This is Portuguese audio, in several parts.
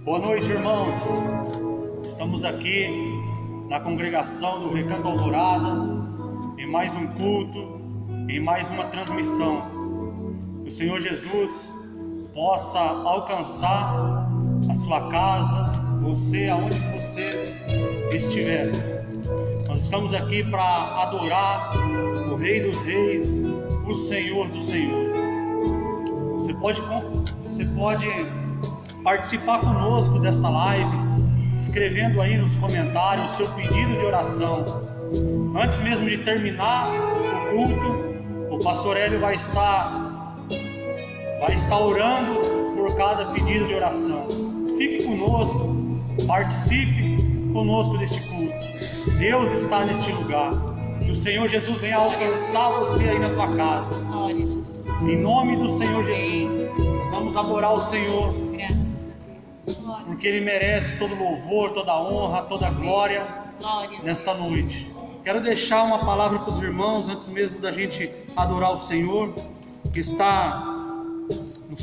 Boa noite, irmãos. Estamos aqui na congregação do Recanto Alvorada, em mais um culto, em mais uma transmissão. Que o Senhor Jesus possa alcançar a sua casa, você, aonde você estiver. Nós estamos aqui para adorar o Rei dos Reis, o Senhor dos Senhores. Você pode participar conosco desta live, escrevendo aí nos comentários o seu pedido de oração. Antes mesmo de terminar o culto, o pastor Hélio vai estar orando por cada pedido de oração. Fique conosco, participe conosco deste culto. Deus está neste lugar. Que o Senhor Jesus venha alcançar você aí na tua casa. Em nome do Senhor Jesus, vamos adorar o Senhor. Graças a Deus. Porque Ele merece todo louvor, toda honra, toda glória nesta noite. Quero deixar uma palavra para os irmãos antes mesmo da gente adorar o Senhor, que está no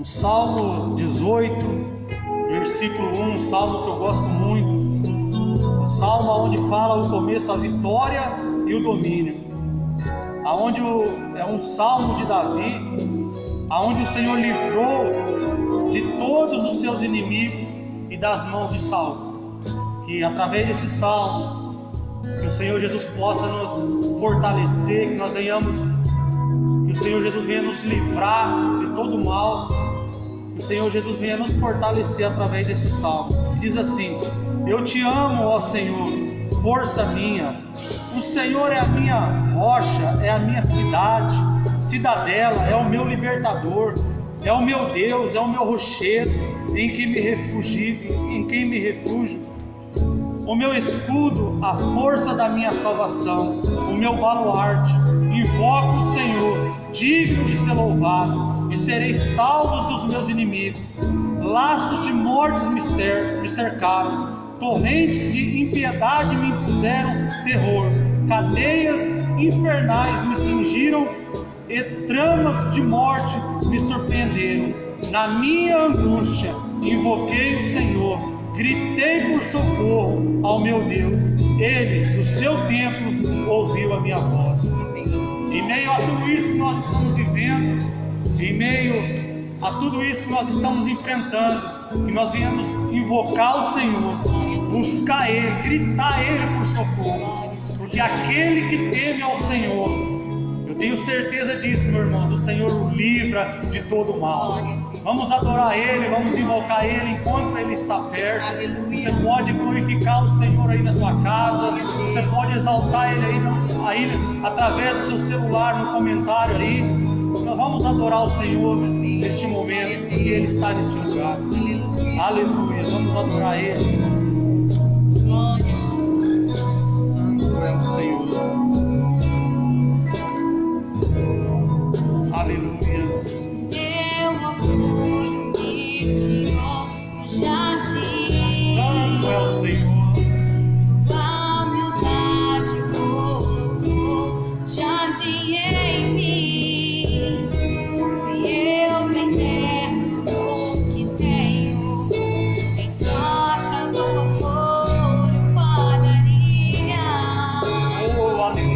Salmo 18, versículo 1, um salmo que eu gosto muito. Um salmo onde fala o começo, a vitória e o domínio. É um salmo de Davi, aonde o Senhor livrou de todos os seus inimigos e das mãos de Saul. Que através desse salmo, que o Senhor Jesus possa nos fortalecer, que o Senhor Jesus venha nos livrar de todo o mal, que o Senhor Jesus venha nos fortalecer através desse salmo. Diz assim: eu te amo, ó Senhor, força minha. O Senhor é a minha rocha, é a minha cidadela, é o meu libertador, é o meu Deus, é o meu rochedo, em quem me refugio, o meu escudo, a força da minha salvação, o meu baluarte. Invoco o Senhor, digno de ser louvado, e serei salvos dos meus inimigos. Laços de mortes me cercaram, torrentes de impiedade me impuseram terror, cadeias infernais me cingiram e tramas de morte me surpreenderam. Na minha angústia invoquei o Senhor, gritei por socorro ao meu Deus. Ele, do seu templo, ouviu a minha voz. Em meio a tudo isso que nós estamos vivendo, em meio a tudo isso que nós estamos enfrentando, que nós venhamos invocar o Senhor, buscar Ele, gritar Ele por socorro, porque aquele que teme ao Senhor, eu tenho certeza disso, meus irmãos, o Senhor o livra de todo o mal. Vamos adorar Ele, vamos invocar Ele enquanto Ele está perto. Você pode glorificar o Senhor aí na tua casa, você pode exaltar Ele aí através do seu celular, no comentário aí. Nós vamos adorar o Senhor neste momento, porque Ele está neste lugar. Aleluia, vamos adorar Ele. Glória a Jesus. Santo é o Senhor. Aleluia. Eu apoio e tirou o jardim. Santo é o Senhor. A humildade colocou jardim em mim. Se eu me der o que tenho, em troca do amor eu pagaria. Oh, aleluia.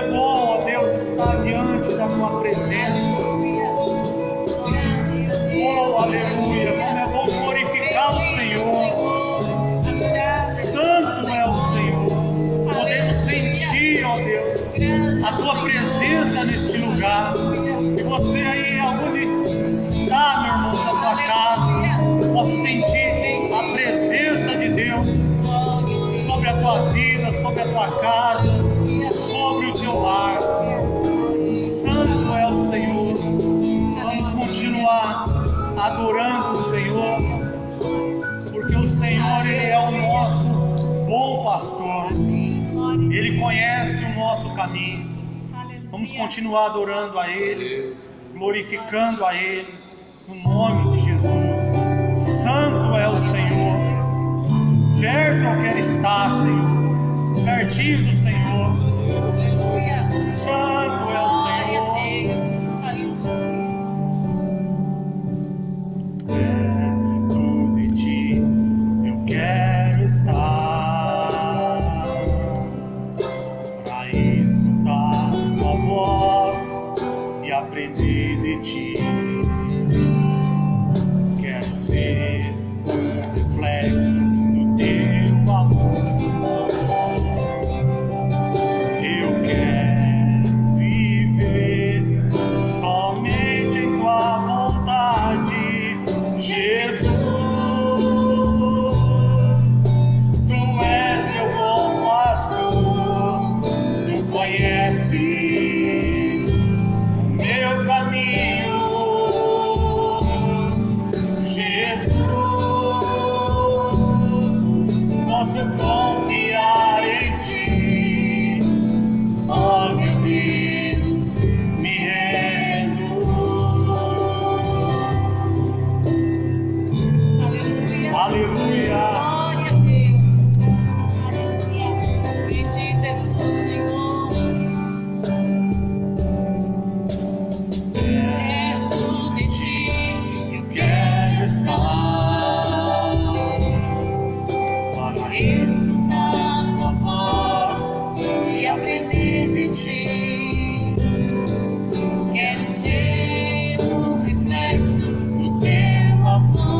é bom, ó Deus, estar diante da tua presença. Oh, aleluia, como é bom glorificar o Senhor. Santo é o Senhor. Podemos sentir, ó Deus, a tua presença neste lugar. E você aí, aonde está, meu irmão, na tua casa, possa sentir a presença de Deus sobre a tua vida, sobre a tua casa, sobre o teu lar. Santo é o Senhor. Vamos continuar adorando o Senhor, porque o Senhor, Ele é o nosso bom pastor. Ele conhece o nosso caminho. Vamos continuar adorando a Ele, glorificando a Ele, no nome de Jesus. Santo é o Senhor. Perto eu quero estar, Senhor, pertinho do Senhor. Santo é o Senhor. Perto de ti eu quero estar, para escutar tua voz e aprender de ti. Quero ser um reflexo do teu amor. Eu quero viver somente em tua vontade, Jesus. Tu és meu bom pastor, tu conheces o meu caminho, Jesus. Posso confiar em ti, oh meu Deus, me rendo. Aleluia. Glória a Deus. Bendito és tu, Senhor. Perto de ti eu quero estar, para escutar tua voz e aprender de ti. Quero ser um reflexo do teu amor.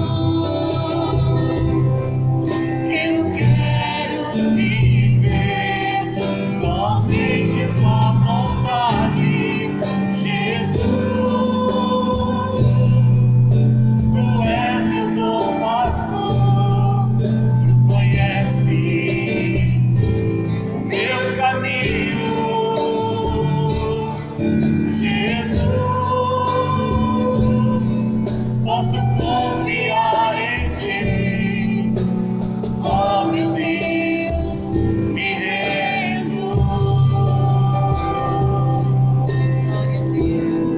Eu quero viver somente tua vontade, Jesus. Tu és meu bom pastor, tu conheces o meu caminho, Jesus. Posso confiar em ti, oh meu Deus, me rendo. Glória a Deus.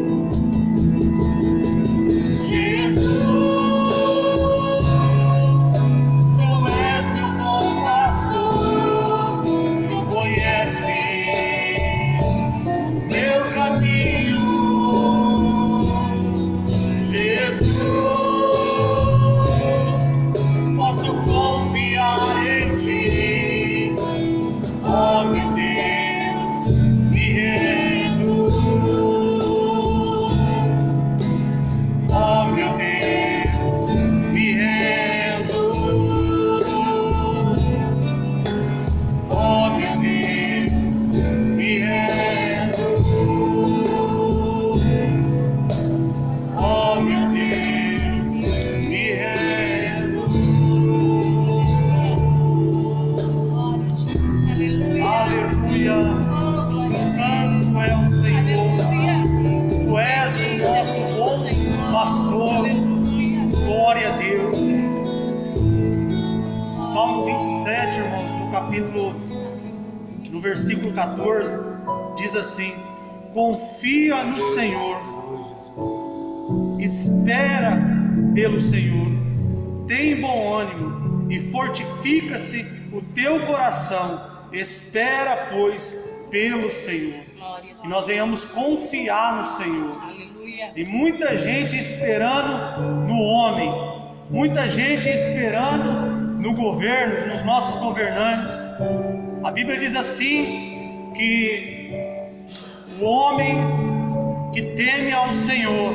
Jesus, tu és meu bom pastor, tu conheces o meu caminho, Jesus. Posso confiar em ti, oh meu Deus, me rendo. Oh meu Deus, me rendo. Oh meu Deus, me rendo. Oh meu Deus, me rendo. Aleluia. Santo é o Senhor. Tu és o nosso bom pastor. Glória a Deus. Salmo 27, irmãos, no versículo 14, diz assim: confia no Senhor, espera pelo Senhor, tem bom ânimo e fortifica-se o teu coração, espera, pois, pelo Senhor. E nós venhamos confiar no Senhor. Aleluia. E muita gente esperando no homem, muita gente esperando no governo, nos nossos governantes. A Bíblia diz assim, que O homem que teme ao Senhor,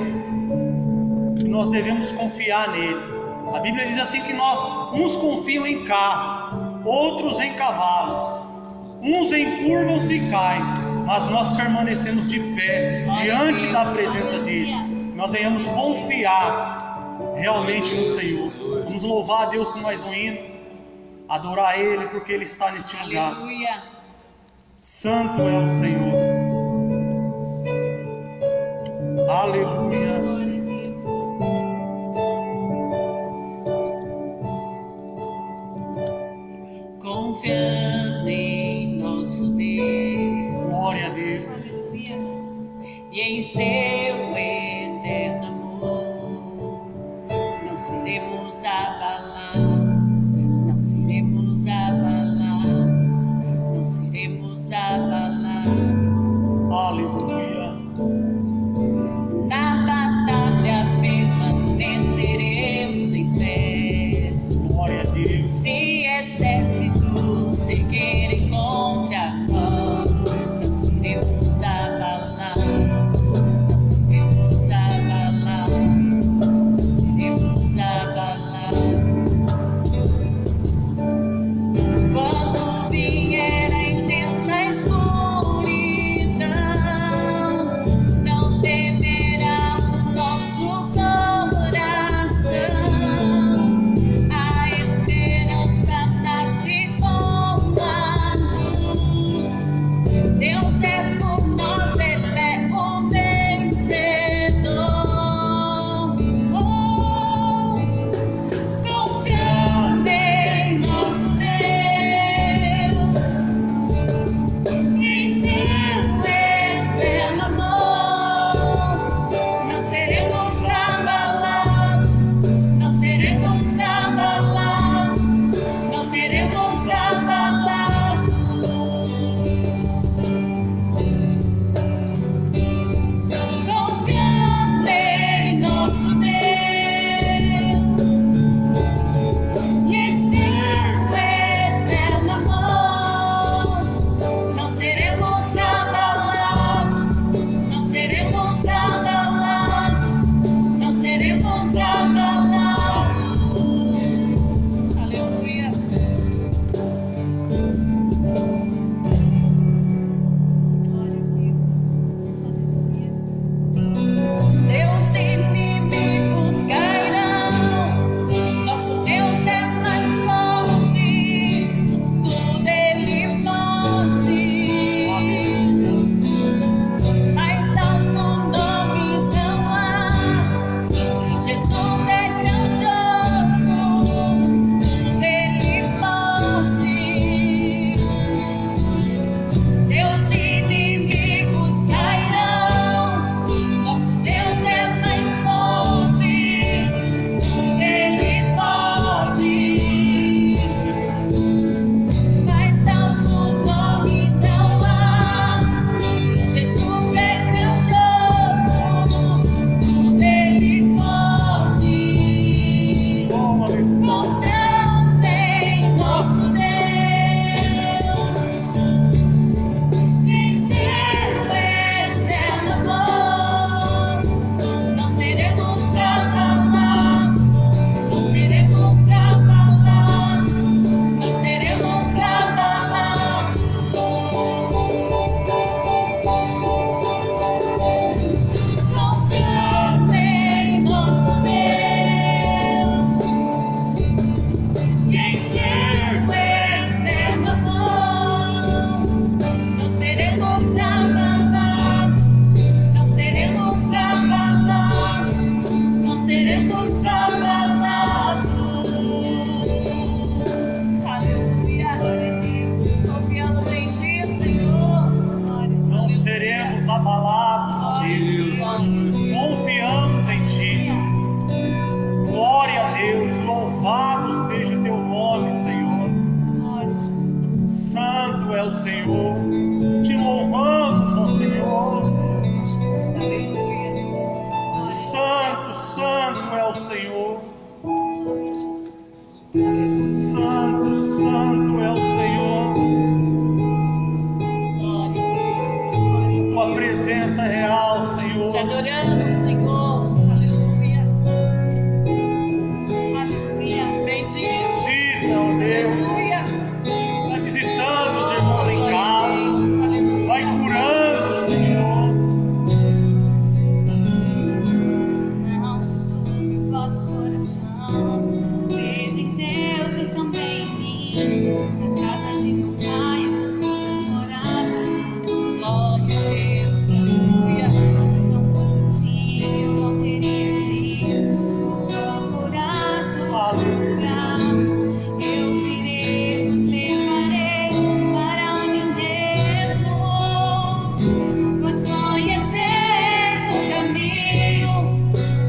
nós devemos confiar nele. A Bíblia diz assim que uns confiam em carro, outros em cavalos, uns encurvam-se e caem, mas nós permanecemos de pé diante da presença dele. Nós venhamos confiar realmente no Senhor. Vamos louvar a Deus com mais um hino, adorar Ele porque Ele está neste lugar. Santo é o Senhor. Aleluia. Confiando em nosso Deus, Glória a Deus. e em seu eterno amor, não seremos abalados, não seremos abalados, não seremos abalados. Aleluia. Na batalha permaneceremos em fé. Glória a Deus. Se exércitos seguirem contra nós, não seremos abalados, não seremos abalados, não seremos abalados. Quando vier a intensa escuridão, não temerá o nosso coração. A esperança nasce com a luz. Deus é por nós, Ele é o vencedor. Confiando em nosso Deus, em seu eterno amor, não seremos abalados, não seremos abalados, não seremos abalados. Confiando em nosso Deus, e em seu eterno amor, não seremos abalados, não seremos abalados, não seremos abalados. Aleluia. Glória a Deus. Seus inimigos cairão, nosso Deus é mais forte, tudo Ele pode. Mais alto nome não há, Jesus é grandioso, tudo Ele pode. Seus inimigos cairão, nosso Deus é mais forte, tudo Ele pode. Mais alto nome não há, Jesus é grandioso, tudo Ele pode. Confiando em nosso Deus, em seu eterno amor, não seremos abalados, não seremos abalados, não seremos abalados. Confiando em nosso Deus, e em seu eterno amor, não seremos abalados, não seremos abalados, não seremos abalados. Aleluia. Confiamos em Ti, Senhor. Não seremos abalados, ó Deus. Confiamos em Ti. Glória a Deus. Louvado seja o Teu nome, Senhor. Santo é o Senhor. Te louvamos, ó Senhor. Santo, santo é o Senhor. Santo, santo é o Senhor. Glória a Deus. Tua tua presença real, Senhor. Te adoramos, Senhor. Aleluia. Aleluia. Bendito. Visita, ó Deus. Aleluia. Vai visitando os irmãos em Glória a casa. Deus. Aleluia. Vai curando, Senhor. Não se turbe o vosso coração. Crede em Deus e também em mim. Na casa de meu pai há muitas moradas. Glória a Deus. Aleluia. Se não fosse assim, eu não teria dito. Procurar tua lugar. Eu virei, vos levarei para onde eu mesmo vou. Pois conheceis o caminho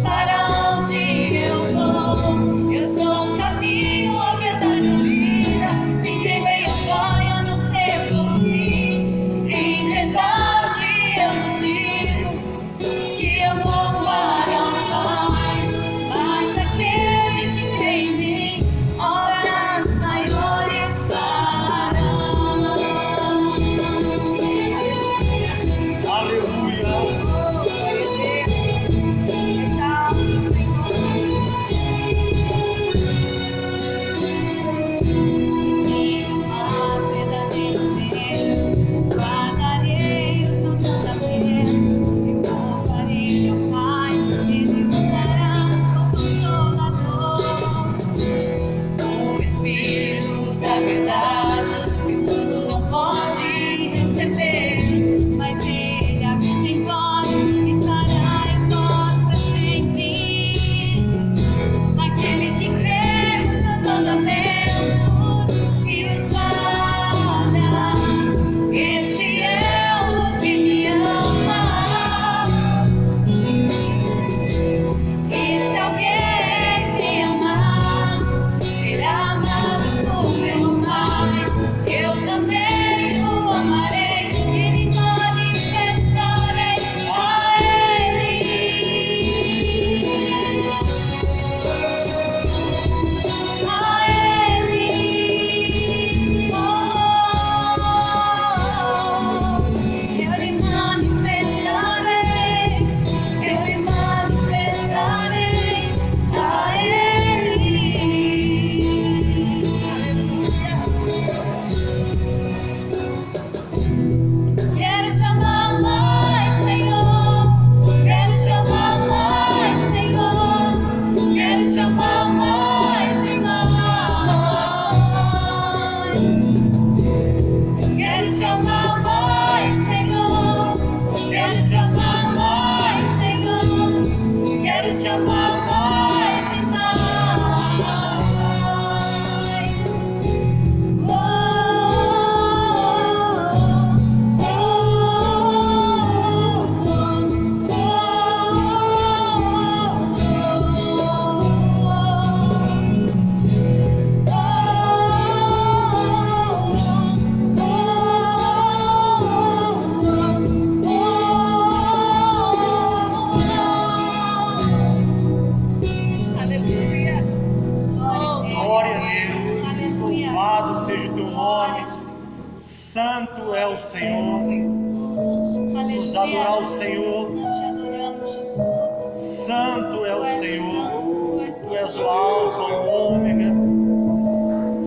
para onde eu vou. Eu sou o caminho, a verdade e a vida. Ninguém me acompanha a não ser por mim. Em verdade eu vos digo que eu vou para o Pai. Mas aquele que crê em mim, obras maiores fará. Aleluia. Seguir o mar verdadeiro Deus. Guardarei os teus mandamentos. Eu louvarei meu Pai, Ele me dará o Consolador. O Espírito da verdade, que o mundo não pode receber. Mas Ele habita em vós, estará em vós para sempre. Aquele que crê nos seus mandamentos e os guarda, esse é o que me ama. E se alguém me amar, será amado por meu Pai. Eu também o amarei e lhe manifestarei a Ele. A Ele. Eu lhe manifestarei. Eu lhe manifestarei a Ele. Quero te amar mais, Senhor. Quero te amar mais, Senhor. Quero te amar mais e mais. Quero te amar mais, Senhor. Quero te amar mais, Senhor. Quero te amar mais e mais. Aleluia. Glória a Deus. Aleluia. Louvado seja o teu nome. Santo é o Senhor. Vamos adorar o Senhor. Nós te adoramos, Jesus. Santo é o Tu és Senhor. santo, Tu és o Alfa, o Ômega.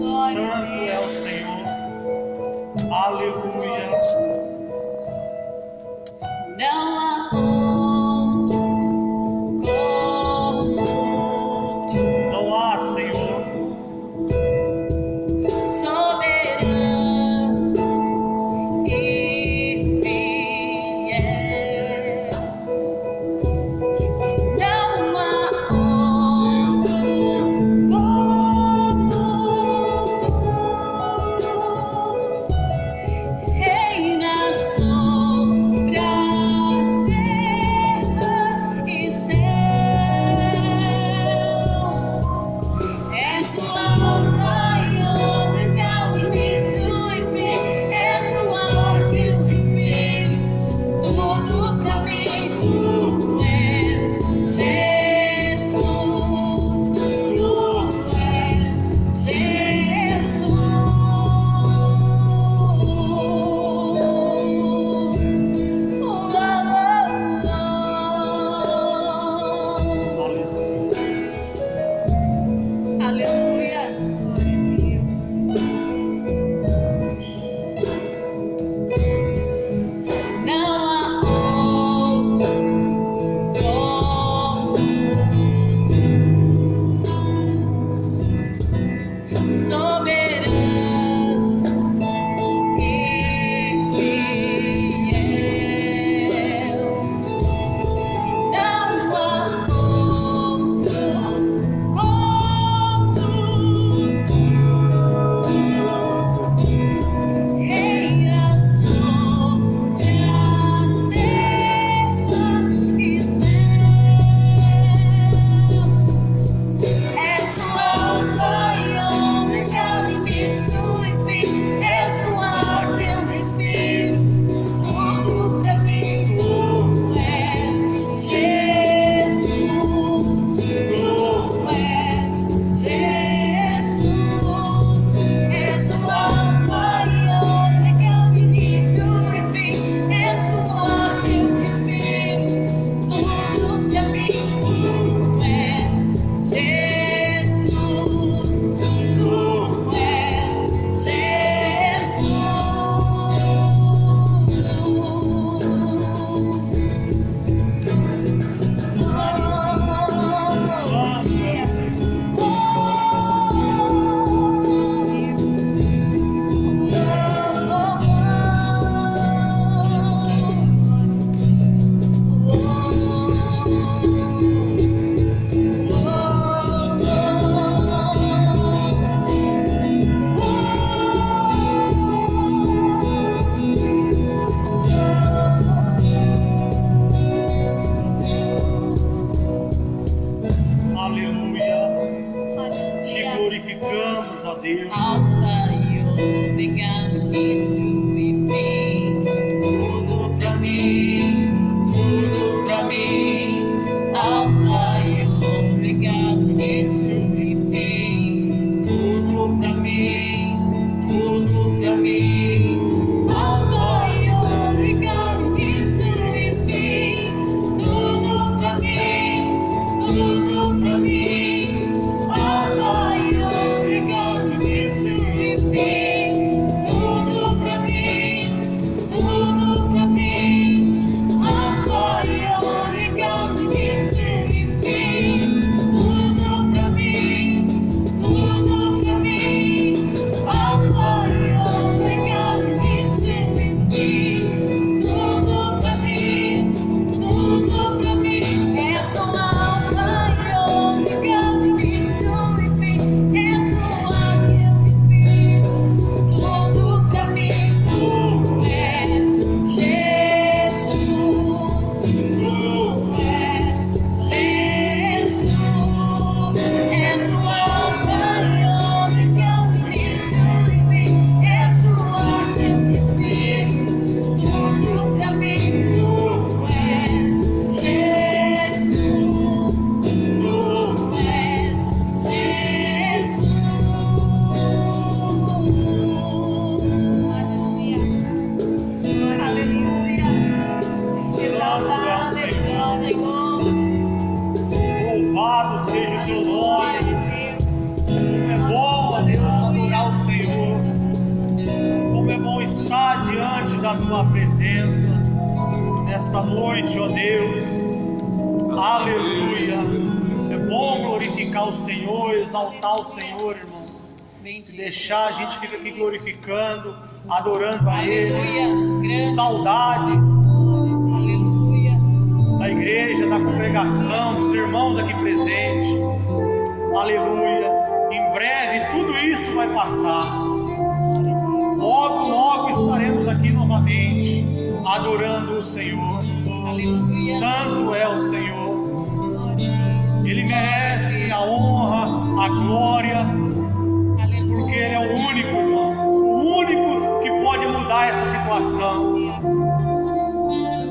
Glória a Santo é o Deus. Senhor. Aleluia. Não há outro como tu, Não há, Senhor. soberano e fiel. Não há outro como Deus. Alfa e Ômega, início e fim, tudo pra mim, tudo pra mim. Alfa e Ômega, início e fim, tudo pra mim, tudo pra mim. Alfa e Ômega, início e fim, tudo pra mim, tudo pra mim. Alfa e Ômega, início e fim, tudo pra mim, tudo pra mim. Alfa e Ômega, início e fim, tudo pra mim, tudo pra mim. Alfa e Ômega, início e fim, tudo pra mim, tudo pra mim. És o Alfa e Ômega, início e fim, és o ar que eu respiro, tudo pra mim. Tu és Jesus, tu és Jesus, és o Alfa e Ômega, início e fim, és o ar que eu respiro, tudo pra mim. Tu és Jesus, tu és Jesus. Aleluia, aleluia. Exaltado está o Senhor. Louvado seja o teu nome. Como é bom, ó Deus, adorar o Senhor. Como é bom estar diante da tua presença nesta noite, ó Deus. Aleluia. É bom glorificar o Senhor, exaltar o Senhor, irmãos. Se deixar, a gente fica aqui glorificando, adorando a Ele. Aleluia. Grande. Saudade Aleluia. da igreja, da congregação, dos irmãos aqui presentes. Aleluia. Em breve tudo isso vai passar. Logo, logo estaremos aqui novamente, adorando o Senhor. Aleluia. Santo é o Senhor. Ele merece a honra, a glória, porque Ele é o único, irmãos, o único que pode mudar essa situação.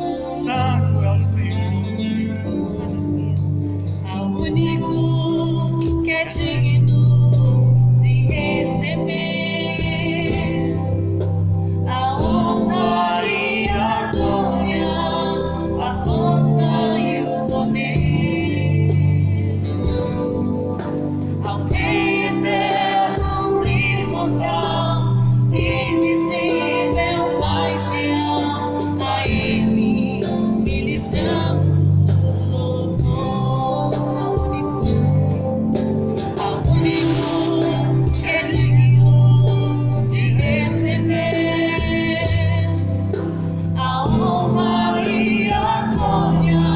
Santo é o Senhor. Ao único que é digno de receber a honra e a glória, a força e o poder, ao Rei eterno, imortal, invisível, mais real, a Ele ministramos o louvor. Ao único que é digno de receber a honra e a glória,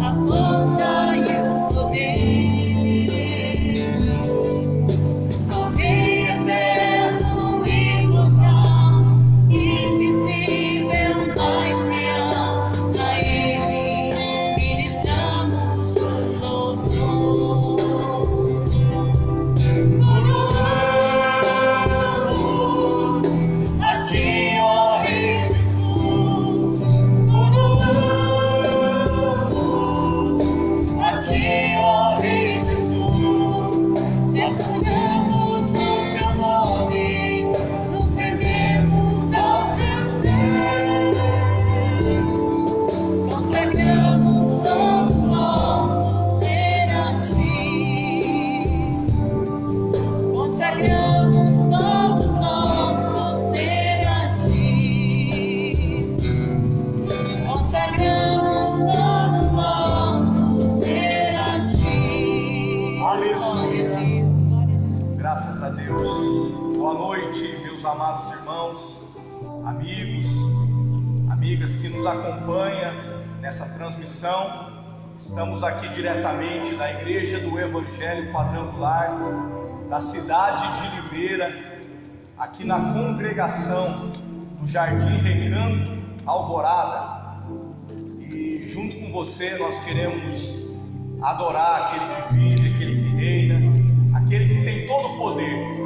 a força e o poder, ao Rei eterno, imortal, invisível, mais real, a Ele ministramos o louvor. A ti, ó Rei Jesus, a ti, ó Rei Jesus, te exaltamos o teu nome, nos rendemos aos teus pés, consagramos todo nosso ser a ti, consagramos todo nosso ser a ti, consagramos todo nosso ser a ti. Aleluia. Graças a Deus. Boa noite, meus amados irmãos, amigos, amigas que nos acompanham nessa transmissão. Estamos aqui diretamente da Igreja do Evangelho Quadrangular, da cidade de Limeira, aqui na congregação do Jardim Recanto Alvorada. E junto com você nós queremos adorar aquele que vive, aquele que reina, aquele que tem todo o poder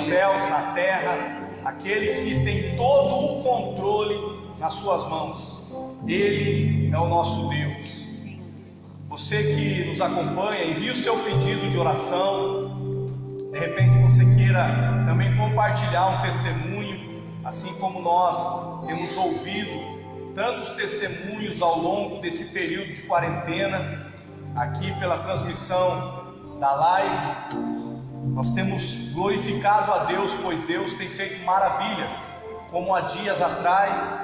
céus, na terra, aquele que tem todo o controle nas suas mãos. Ele é o nosso Deus. Você que nos acompanha, envie o seu pedido de oração. De repente você queira também compartilhar um testemunho, assim como nós temos ouvido tantos testemunhos ao longo desse período de quarentena, aqui pela transmissão da live. Nós temos glorificado a Deus, pois Deus tem feito maravilhas. Como há dias atrás,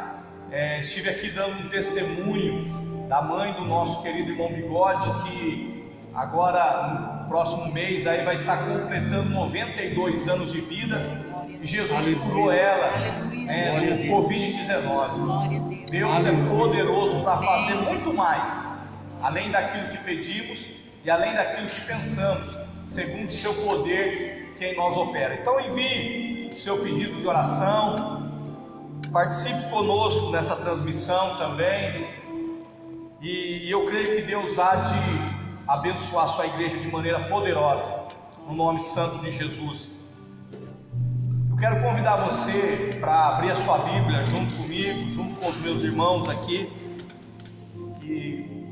estive aqui dando um testemunho da mãe do nosso querido irmão Bigode, que agora no próximo mês aí vai estar completando 92 anos de vida, e Jesus curou ela do Covid-19. Deus é poderoso para fazer muito mais, além daquilo que pedimos e além daquilo que pensamos, segundo o seu poder que em nós opera. Então envie o seu pedido de oração, participe conosco nessa transmissão também, e eu creio que Deus há de abençoar a sua igreja de maneira poderosa, no nome santo de Jesus. Eu quero convidar você para abrir a sua Bíblia junto comigo, junto com os meus irmãos aqui, que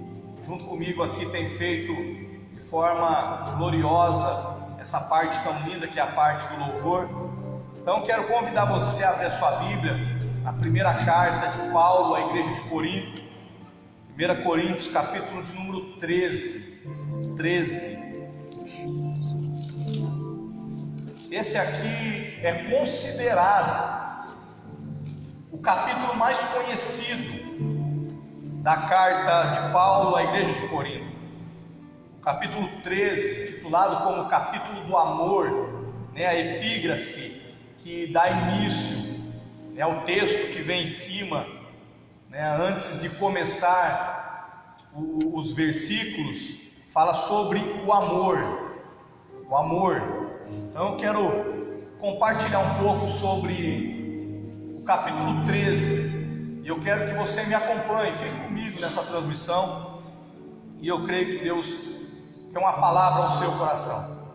junto comigo aqui tem feito de forma gloriosa essa parte tão linda que é a parte do louvor. Então quero convidar você a abrir a sua Bíblia na primeira carta de Paulo à igreja de Corinto, 1 Coríntios capítulo de número 13. Esse aqui é considerado o capítulo mais conhecido da carta de Paulo à igreja de Corinto. O capítulo 13, titulado como capítulo do amor, a epígrafe que dá início ao texto que vem em cima, antes de começar os versículos, fala sobre o amor. Então eu quero compartilhar um pouco sobre o capítulo 13, e eu quero que você me acompanhe, fique comigo nessa transmissão, e eu creio que Deus tem uma palavra ao seu coração.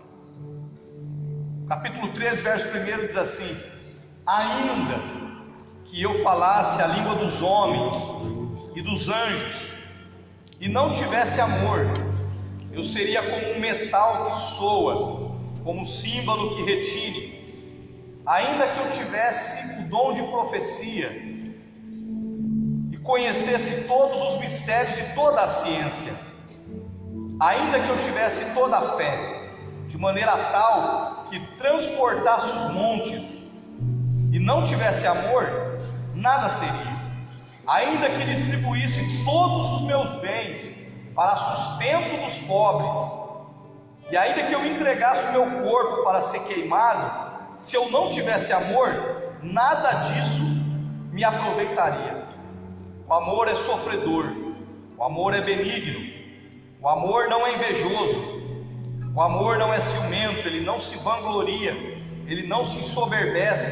Capítulo 13, verso 1 diz assim: ainda que eu falasse a língua dos homens e dos anjos, e não tivesse amor, eu seria como um metal que soa, como um símbolo que retine. Ainda que eu tivesse o dom de profecia, e conhecesse todos os mistérios e toda a ciência, ainda que eu tivesse toda a fé, de maneira tal que transportasse os montes, e não tivesse amor, nada seria. Ainda que distribuísse todos os meus bens para sustento dos pobres, e ainda que eu entregasse o meu corpo para ser queimado, se eu não tivesse amor, nada disso me aproveitaria. O amor é sofredor, o amor é benigno, o amor não é invejoso, o amor não é ciumento, ele não se vangloria, ele não se ensoberbece,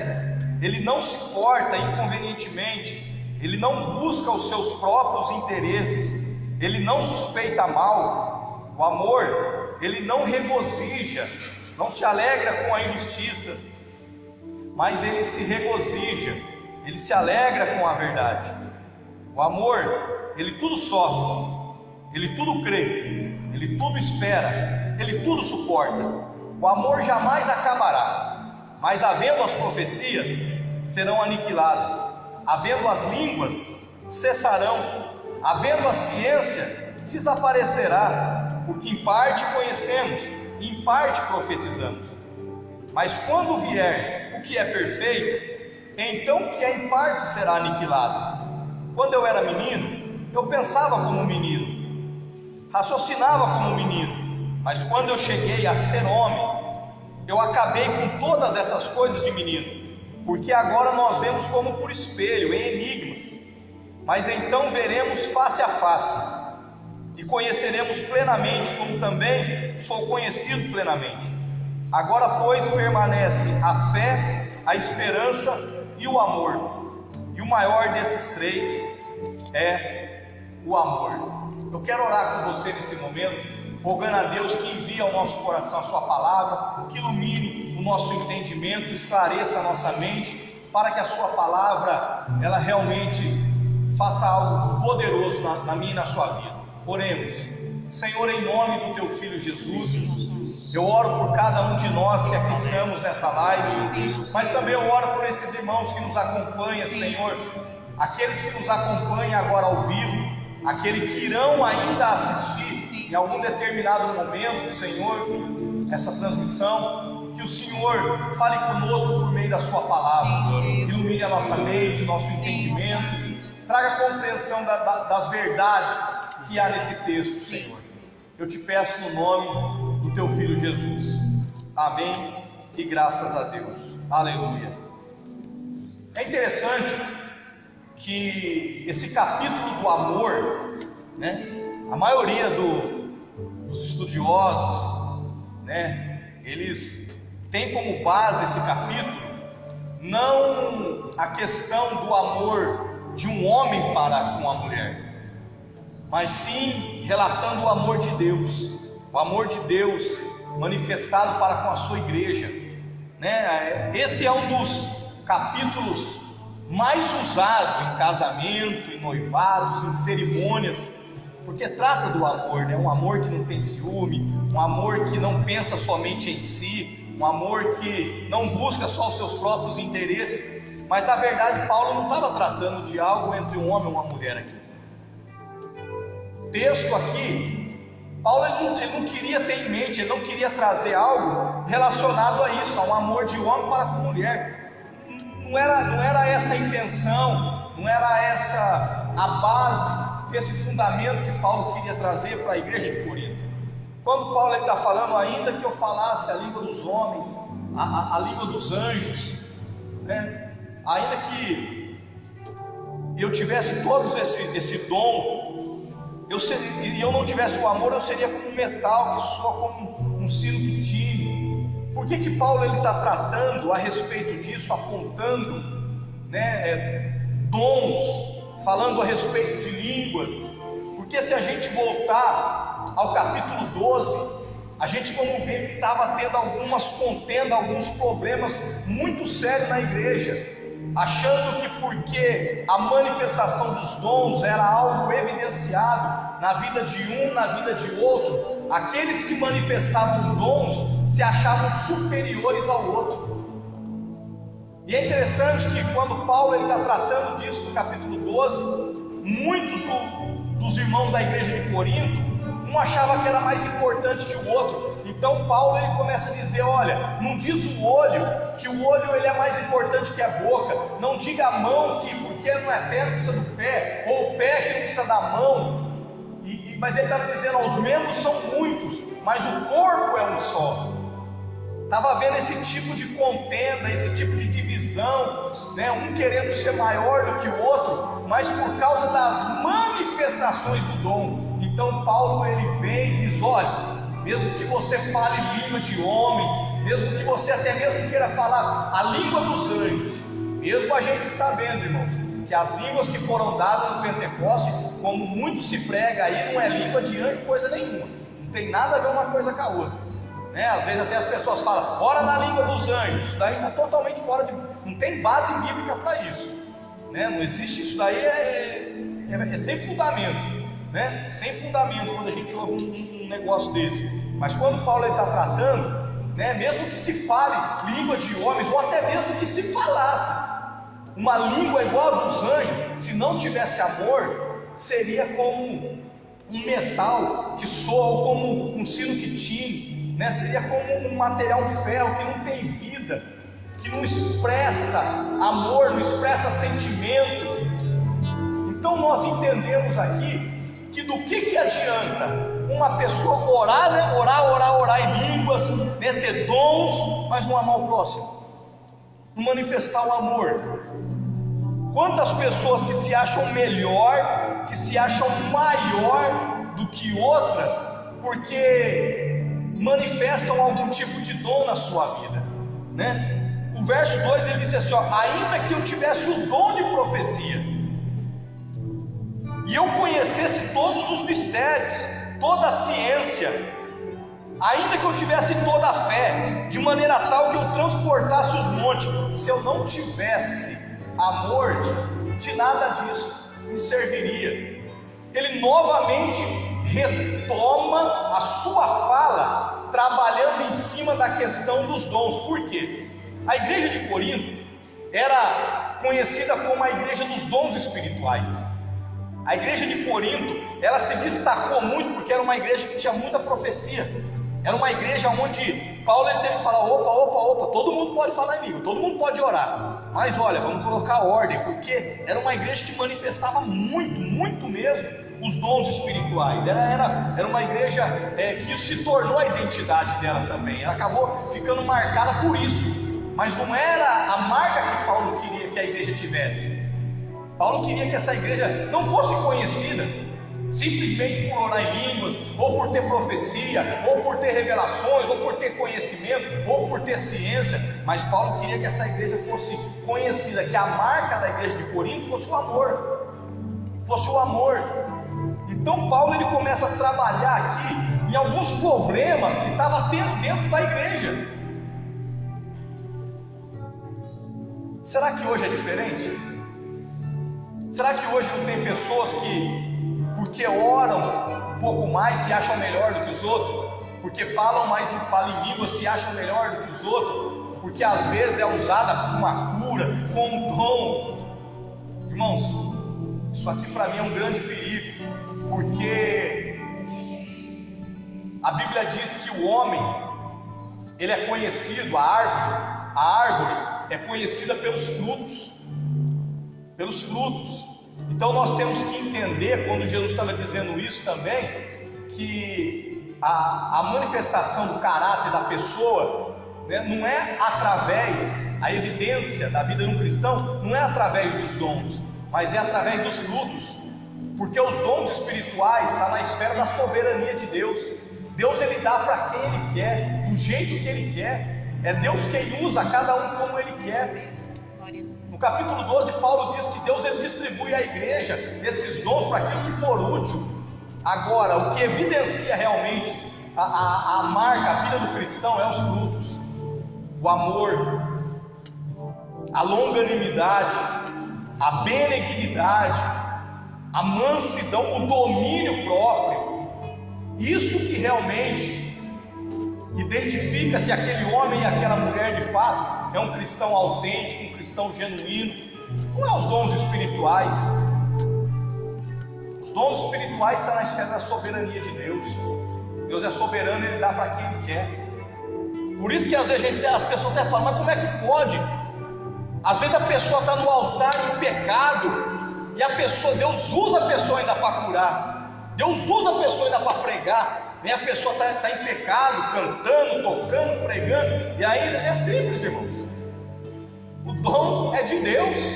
ele não se porta inconvenientemente, ele não busca os seus próprios interesses, ele não suspeita mal. O amor, ele não regozija, não se alegra com a injustiça, mas ele se regozija, ele se alegra com a verdade. O amor, ele tudo sofre, ele tudo crê, ele tudo espera, ele tudo suporta. O amor jamais acabará, mas havendo as profecias, serão aniquiladas, havendo as línguas, cessarão, havendo a ciência, desaparecerá, porque em parte conhecemos, e em parte profetizamos. Mas quando vier o que é perfeito, então o que é em parte será aniquilado. Quando eu era menino, eu pensava como menino, raciocinava como menino, mas quando eu cheguei a ser homem, eu acabei com todas essas coisas de menino, porque agora nós vemos como por espelho, em enigmas, mas então veremos face a face, e conheceremos plenamente, como também sou conhecido plenamente. Agora, pois, permanece a fé, a esperança e o amor, e o maior desses três é o amor. Eu quero orar com você nesse momento, rogando a Deus que envie ao nosso coração a sua palavra, que ilumine o nosso entendimento, esclareça a nossa mente, para que a sua palavra, ela realmente faça algo poderoso na minha e na sua vida. Oremos. Senhor, em nome do teu Filho Jesus, eu oro por cada um de nós que aqui estamos nessa live, mas também eu oro por esses irmãos que nos acompanham, Senhor, aqueles que nos acompanham agora ao vivo, aqueles que irão ainda assistir em algum determinado momento, Senhor, essa transmissão. Que o Senhor fale conosco por meio da sua palavra, ilumine a nossa mente, o nosso entendimento, traga compreensão das verdades que há nesse texto, Senhor. Eu te peço no nome do teu Filho Jesus. Amém e graças a Deus. Aleluia. É interessante que esse capítulo do amor, né, a maioria dos estudiosos, né, eles têm como base esse capítulo não a questão do amor de um homem para com a mulher, mas sim relatando o amor de Deus manifestado para com a sua igreja, né? Esse é um dos capítulos mais usados em casamento, em noivados, em cerimônias, porque trata do amor, né? Um amor que não tem ciúme, um amor que não pensa somente em si, um amor que não busca só os seus próprios interesses. Mas na verdade Paulo não estava tratando de algo entre um homem e uma mulher aqui. O texto aqui, Paulo ele não queria ter em mente, ele não queria trazer algo relacionado a isso, a um amor de homem para com mulher. Não era essa a intenção, não era essa a base desse fundamento que Paulo queria trazer para a igreja de Corinto. Quando Paulo está falando, ainda que eu falasse a língua dos homens, a língua dos anjos, né? Ainda que eu tivesse todos esse dom, e eu não tivesse o amor, eu seria como um metal que soa como um sino que tine. Por que Paulo está tratando a respeito disso, apontando, né, dons, falando a respeito de línguas? Porque se a gente voltar ao capítulo 12, a gente vamos ver que estava tendo algumas contendas, alguns problemas muito sérios na igreja, achando que porque a manifestação dos dons era algo evidenciado na vida de um, na vida de outro, aqueles que manifestavam dons se achavam superiores ao outro. E é interessante que quando Paulo está tratando disso no capítulo 12, muitos dos irmãos da igreja de Corinto, um achava que era mais importante que o outro. Então Paulo ele começa a dizer: olha, não diz o olho que o olho ele é mais importante que a boca, não diga a mão que porque não é pé não precisa do pé, ou o pé que não precisa da mão. Mas ele estava dizendo: os membros são muitos, mas o corpo é um só. Estava havendo esse tipo de contenda, esse tipo de divisão, né? Um querendo ser maior do que o outro, mas por causa das manifestações do dom. Então Paulo ele vem e diz: olha, mesmo que você fale língua de homens, mesmo que você até mesmo queira falar a língua dos anjos, mesmo a gente sabendo, irmãos, que as línguas que foram dadas no Pentecoste, como muito se prega aí, não é língua de anjo coisa nenhuma, não tem nada a ver uma coisa com a outra, né? Às vezes até as pessoas falam, ora na língua dos anjos, isso daí está totalmente fora de, não tem base bíblica para isso, né? Não existe, isso daí é sem fundamento, né? Sem fundamento quando a gente ouve um negócio desse. Mas quando Paulo está tratando, né, mesmo que se fale língua de homens, ou até mesmo que se falasse uma língua igual a dos anjos, se não tivesse amor, seria como um metal que soa, ou como um sino que tine, né? Seria como um material ferro que não tem vida, que não expressa amor, não expressa sentimento. Então nós entendemos aqui que do que adianta uma pessoa orar, né? orar em línguas, né? Ter dons, mas não amar o próximo, não manifestar o amor. Quantas pessoas que se acham melhor, que se acham maior do que outras, porque manifestam algum tipo de dom na sua vida, né? O verso 2 ele diz assim, ó, ainda que eu tivesse o dom de profecia, e eu conhecesse todos os mistérios, toda a ciência, ainda que eu tivesse toda a fé, de maneira tal que eu transportasse os montes, se eu não tivesse amor, de nada disso me serviria. Ele novamente retoma a sua fala, trabalhando em cima da questão dos dons. Por quê? A igreja de Corinto era conhecida como a igreja dos dons espirituais. A igreja de Corinto, ela se destacou muito porque era uma igreja que tinha muita profecia. Era uma igreja onde Paulo ele teve que falar, opa, todo mundo pode falar em língua, todo mundo pode orar, mas olha, vamos colocar ordem, porque era uma igreja que manifestava muito mesmo os dons espirituais. Era uma igreja que isso se tornou a identidade dela também. Ela acabou ficando marcada por isso, mas não era a marca que Paulo queria que a igreja tivesse. Paulo queria que essa igreja não fosse conhecida simplesmente por orar em línguas, ou por ter profecia, ou por ter revelações, ou por ter conhecimento, ou por ter ciência, mas Paulo queria que essa igreja fosse conhecida, que a marca da igreja de Corinto fosse o amor, Então Paulo ele começa a trabalhar aqui em alguns problemas que estava tendo dentro da igreja. Será que hoje é diferente? Será que hoje não tem pessoas que, porque oram um pouco mais, se acham melhor do que os outros? Porque falam em línguas, se acham melhor do que os outros? Porque às vezes é usada como uma cura, como um dom. Irmãos, isso aqui para mim é um grande perigo, porque a Bíblia diz que o homem, ele é conhecido, a árvore é conhecida pelos frutos. Então nós temos que entender, quando Jesus estava dizendo isso também, que a manifestação do caráter da pessoa, né, não é através, a evidência da vida de um cristão não é através dos dons, mas é através dos frutos, porque os dons espirituais estão na esfera da soberania de Deus. Deus ele dá para quem Ele quer, do jeito que Ele quer. É Deus quem usa cada um como Ele quer. No capítulo 12, Paulo diz que Deus ele distribui à igreja esses dons para aquilo que for útil. Agora, o que evidencia realmente a marca, a vida do cristão é os frutos: o amor, a longanimidade, a benignidade, a mansidão, o domínio próprio. Isso que realmente identifica se aquele homem e aquela mulher de fato é um cristão autêntico, um cristão genuíno. Não é os dons espirituais. Os dons espirituais estão na esfera da soberania de Deus. Deus é soberano, Ele dá para quem Ele quer. Por isso que às vezes as pessoas até falam, mas como é que pode? Às vezes a pessoa está no altar em pecado, e Deus usa a pessoa ainda para curar, Deus usa a pessoa ainda para pregar. E a pessoa está em pecado, cantando, tocando, pregando, e aí é simples, irmãos. O dom é de Deus,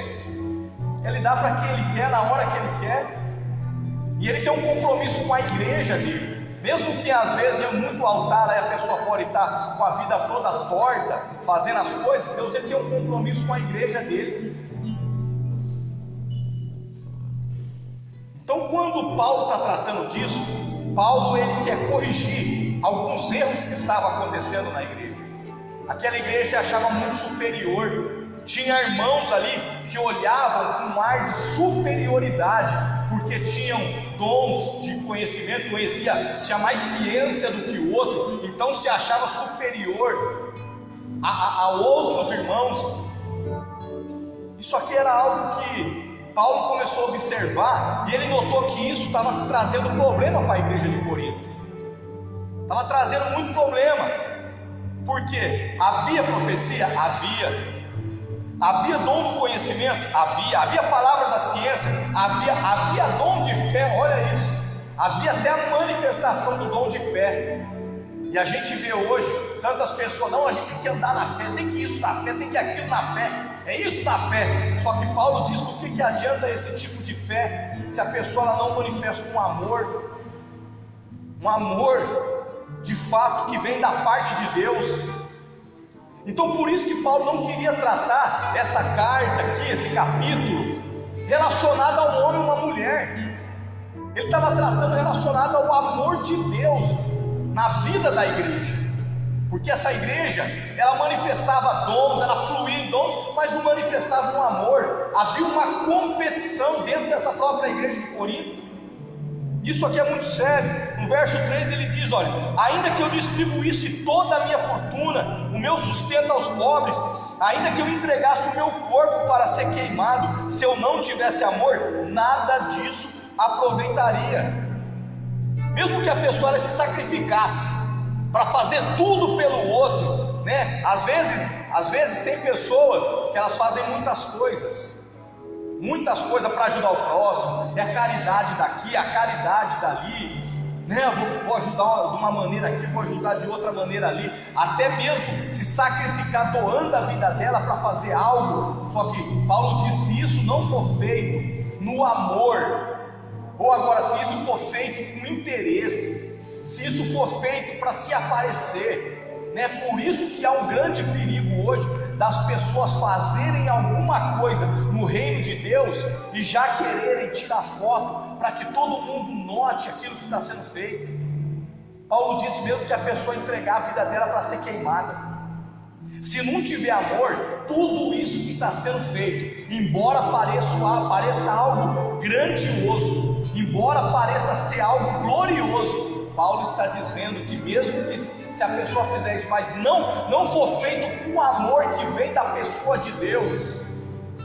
Ele dá para quem Ele quer, na hora que Ele quer, e Ele tem um compromisso com a igreja dele. Mesmo que às vezes é muito altar, aí a pessoa pode estar com a vida toda torta, fazendo as coisas, Deus ele tem um compromisso com a igreja dele. Então quando Paulo está tratando disso, Paulo ele quer corrigir alguns erros que estavam acontecendo na igreja. Aquela igreja se achava muito superior. Tinha irmãos ali que olhavam com um ar de superioridade, porque tinham dons de conhecimento, tinha mais ciência do que o outro, então se achava superior a outros irmãos. Isso aqui era algo que Paulo começou a observar, e ele notou que isso estava trazendo problema para a igreja de Corinto. Estava trazendo muito problema. Porque havia profecia? Havia dom do conhecimento? Havia palavra da ciência? Havia dom de fé, olha isso. Havia até a manifestação do dom de fé. E a gente vê hoje tantas pessoas, não, a gente tem que andar na fé, tem que isso na fé, tem que aquilo na fé, é isso na fé. Só que Paulo diz, do que adianta esse tipo de fé, se a pessoa ela não manifesta um amor de fato que vem da parte de Deus. Então por isso que Paulo não queria tratar essa carta aqui, esse capítulo, relacionado a um homem e uma mulher. Ele estava tratando relacionado ao amor de Deus. na vida da igreja, porque essa igreja, ela manifestava dons, ela fluía em dons, mas não manifestava um amor. Havia uma competição dentro dessa própria igreja de Corinto. Isso aqui é muito sério. No verso 3 ele diz: olha, ainda que eu distribuísse toda a minha fortuna, o meu sustento aos pobres, ainda que eu entregasse o meu corpo para ser queimado, se eu não tivesse amor, nada disso aproveitaria. Mesmo que a pessoa ela se sacrificasse para fazer tudo pelo outro, né? Às vezes tem pessoas que elas fazem muitas coisas para ajudar o próximo, é a caridade daqui, a caridade dali, né? Eu vou ajudar de uma maneira aqui, vou ajudar de outra maneira ali, até mesmo se sacrificar doando a vida dela para fazer algo. Só que Paulo diz: se isso não for feito no amor, ou agora, se isso for feito com interesse, se isso for feito para se aparecer, né? Por isso que há um grande perigo hoje das pessoas fazerem alguma coisa no reino de Deus e já quererem tirar foto para que todo mundo note aquilo que está sendo feito. Paulo disse mesmo que a pessoa entregar a vida dela para ser queimada. Se não tiver amor, tudo isso que está sendo feito, embora pareça algo grandioso, embora pareça ser algo glorioso, Paulo está dizendo que mesmo que se a pessoa fizer isso, mas não for feito com o amor que vem da pessoa de Deus,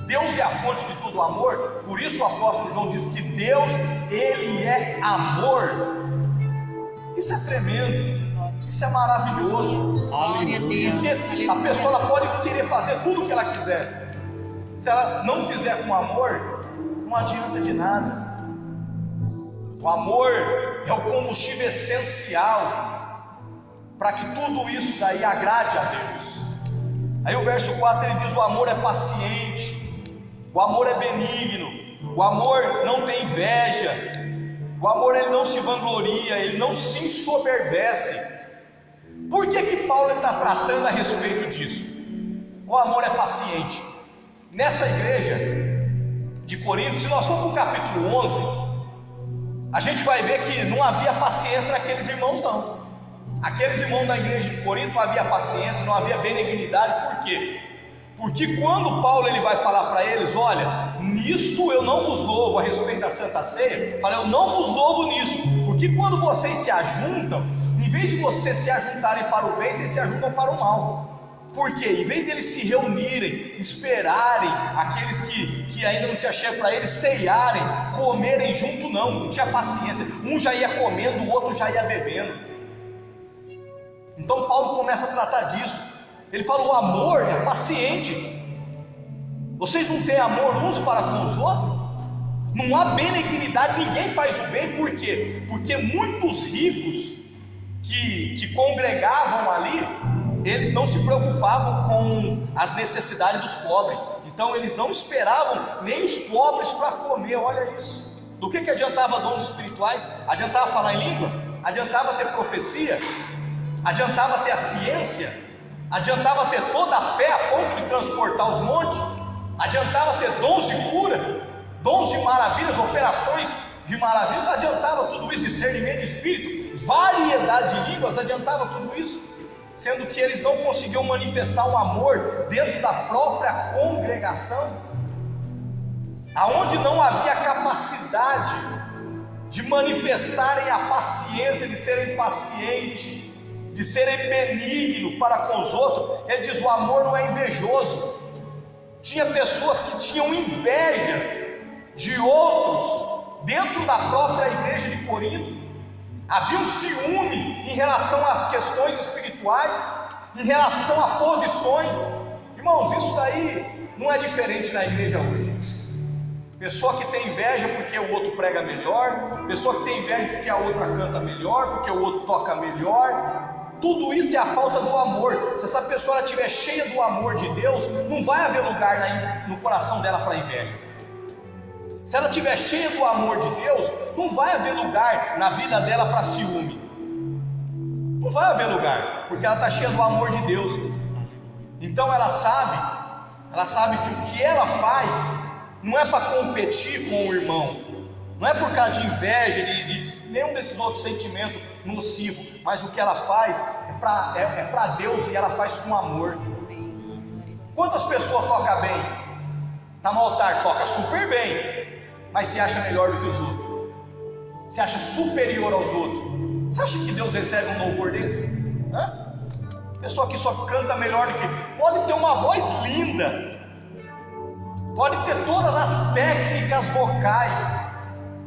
Deus é a fonte de todo amor. Por isso o apóstolo João diz que Deus, Ele é amor. Isso é tremendo, isso é maravilhoso. Glória a Deus. Porque a pessoa ela pode querer fazer tudo o que ela quiser, se ela não fizer com amor, não adianta de nada. O amor é o combustível essencial para que tudo isso daí agrade a Deus. Aí o verso 4 ele diz: o amor é paciente, o amor é benigno, o amor não tem inveja, o amor ele não se vangloria, ele não se ensoberbece. Por que Paulo está tratando a respeito disso? O amor é paciente. Nessa igreja de Corinto, se nós formos para o capítulo 11, a gente vai ver que não havia paciência naqueles irmãos não. Aqueles irmãos da igreja de Corinto não havia paciência, não havia benignidade. Por quê? Porque quando Paulo ele vai falar para eles: olha, nisto eu não vos louvo, a respeito da Santa Ceia, fala: eu não vos louvo nisso, porque quando vocês se ajuntam, em vez de vocês se ajuntarem para o bem, vocês se ajuntam para o mal. Por quê? Em vez deles se reunirem, esperarem aqueles que ainda não tinha chefe para eles, ceiarem, comerem junto, não tinha paciência. Um já ia comendo, o outro já ia bebendo. Então Paulo começa a tratar disso. Ele fala: o amor é paciente. Vocês não têm amor uns para com os outros? Não há benignidade, ninguém faz o bem. Por quê? Porque muitos ricos que congregavam ali, eles não se preocupavam com as necessidades dos pobres. Então eles não esperavam nem os pobres para comer. Olha isso. Do que adiantava dons espirituais? Adiantava falar em língua? Adiantava ter profecia? Adiantava ter a ciência? Adiantava ter toda a fé a ponto de transportar os montes? Adiantava ter dons de cura, dons de maravilhas, operações de maravilhas? Adiantava tudo isso, discernimento de espírito, variedade de línguas? Adiantava tudo isso? Sendo que eles não conseguiam manifestar um amor dentro da própria congregação, aonde não havia capacidade de manifestarem a paciência, de serem pacientes, de serem benignos para com os outros. Ele diz: o amor não é invejoso. Tinha pessoas que tinham invejas de outros dentro da própria igreja de Corinto. Havia um ciúme em relação às questões espirituais, em relação a posições. Irmãos, isso daí não é diferente na igreja hoje. Pessoa que tem inveja porque o outro prega melhor, pessoa que tem inveja porque a outra canta melhor, porque o outro toca melhor. Tudo isso é a falta do amor. Se essa pessoa estiver cheia do amor de Deus, não vai haver lugar no coração dela para inveja. Se ela estiver cheia do amor de Deus, não vai haver lugar na vida dela para ciúme. Não vai haver lugar, porque ela está cheia do amor de Deus. Então ela sabe que o que ela faz não é para competir com o irmão, Não é por causa de inveja, de nenhum desses outros sentimentos nocivos, mas o que ela faz é para Deus e ela faz com amor. Quantas pessoas tocam bem? Tá no altar, toca super bem, mas se acha melhor do que os outros, se acha superior aos outros. Você acha que Deus recebe um louvor desse? Pessoa que só canta melhor do que... Pode ter uma voz linda, pode ter todas as técnicas vocais,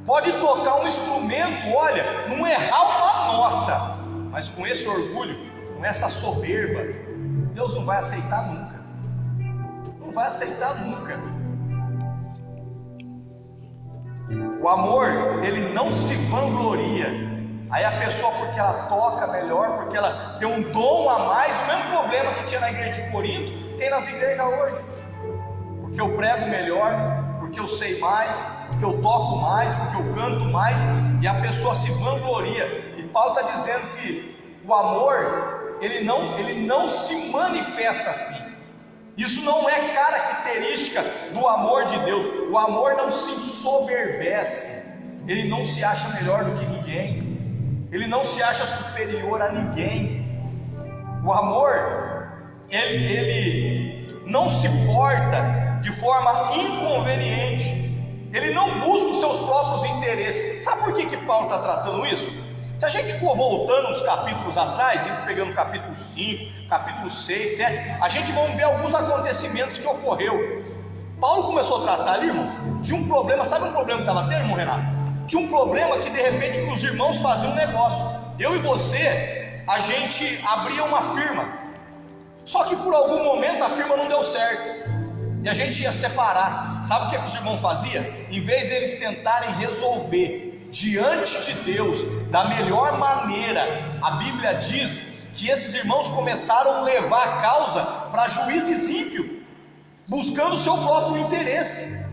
pode tocar um instrumento, olha, não errar uma nota, mas com esse orgulho, com essa soberba, Deus não vai aceitar nunca. Não vai aceitar nunca. O amor, ele não se vangloria. Aí a pessoa, porque ela toca melhor, porque ela tem um dom a mais, o mesmo problema que tinha na igreja de Corinto, tem nas igrejas hoje. Porque eu prego melhor, porque eu sei mais, porque eu toco mais, porque eu canto mais, e a pessoa se vangloria. E Paulo está dizendo que o amor, ele não se manifesta assim. Isso não é característica do amor de Deus. O amor não se ensoberbece, ele não se acha melhor do que ninguém, ele não se acha superior a ninguém. O amor, ele não se porta de forma inconveniente, ele não busca os seus próprios interesses. Sabe por que Paulo está tratando isso? Se a gente for voltando uns capítulos atrás, pegando capítulo 5, capítulo 6, 7, a gente vai ver alguns acontecimentos que ocorreu. Paulo começou a tratar ali, irmãos, de um problema. Sabe um problema que estava tendo, irmão Renato? Tinha um problema que de repente os irmãos faziam um negócio. Eu e você, a gente abria uma firma, só que por algum momento a firma não deu certo, e a gente ia separar. Sabe o que os irmãos faziam? Em vez deles tentarem resolver diante de Deus da melhor maneira, a Bíblia diz que esses irmãos começaram a levar a causa para juízes ímpios, buscando o seu próprio interesse.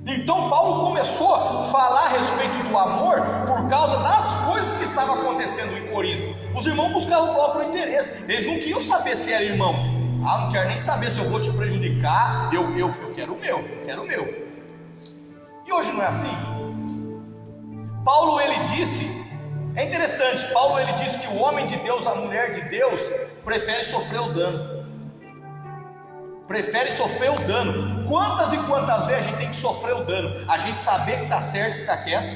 Então Paulo começou a falar a respeito do amor por causa das coisas que estavam acontecendo em Corinto. Os irmãos buscavam o próprio interesse, eles não queriam saber se era irmão. Não quero nem saber se eu vou te prejudicar, eu quero o meu, eu quero o meu. E hoje não é assim? Paulo, ele disse, é interessante, Paulo, ele disse que o homem de Deus, a mulher de Deus, prefere sofrer o dano. Prefere sofrer o dano. Quantas e quantas vezes a gente tem que sofrer o dano? A gente saber que está certo e ficar quieto,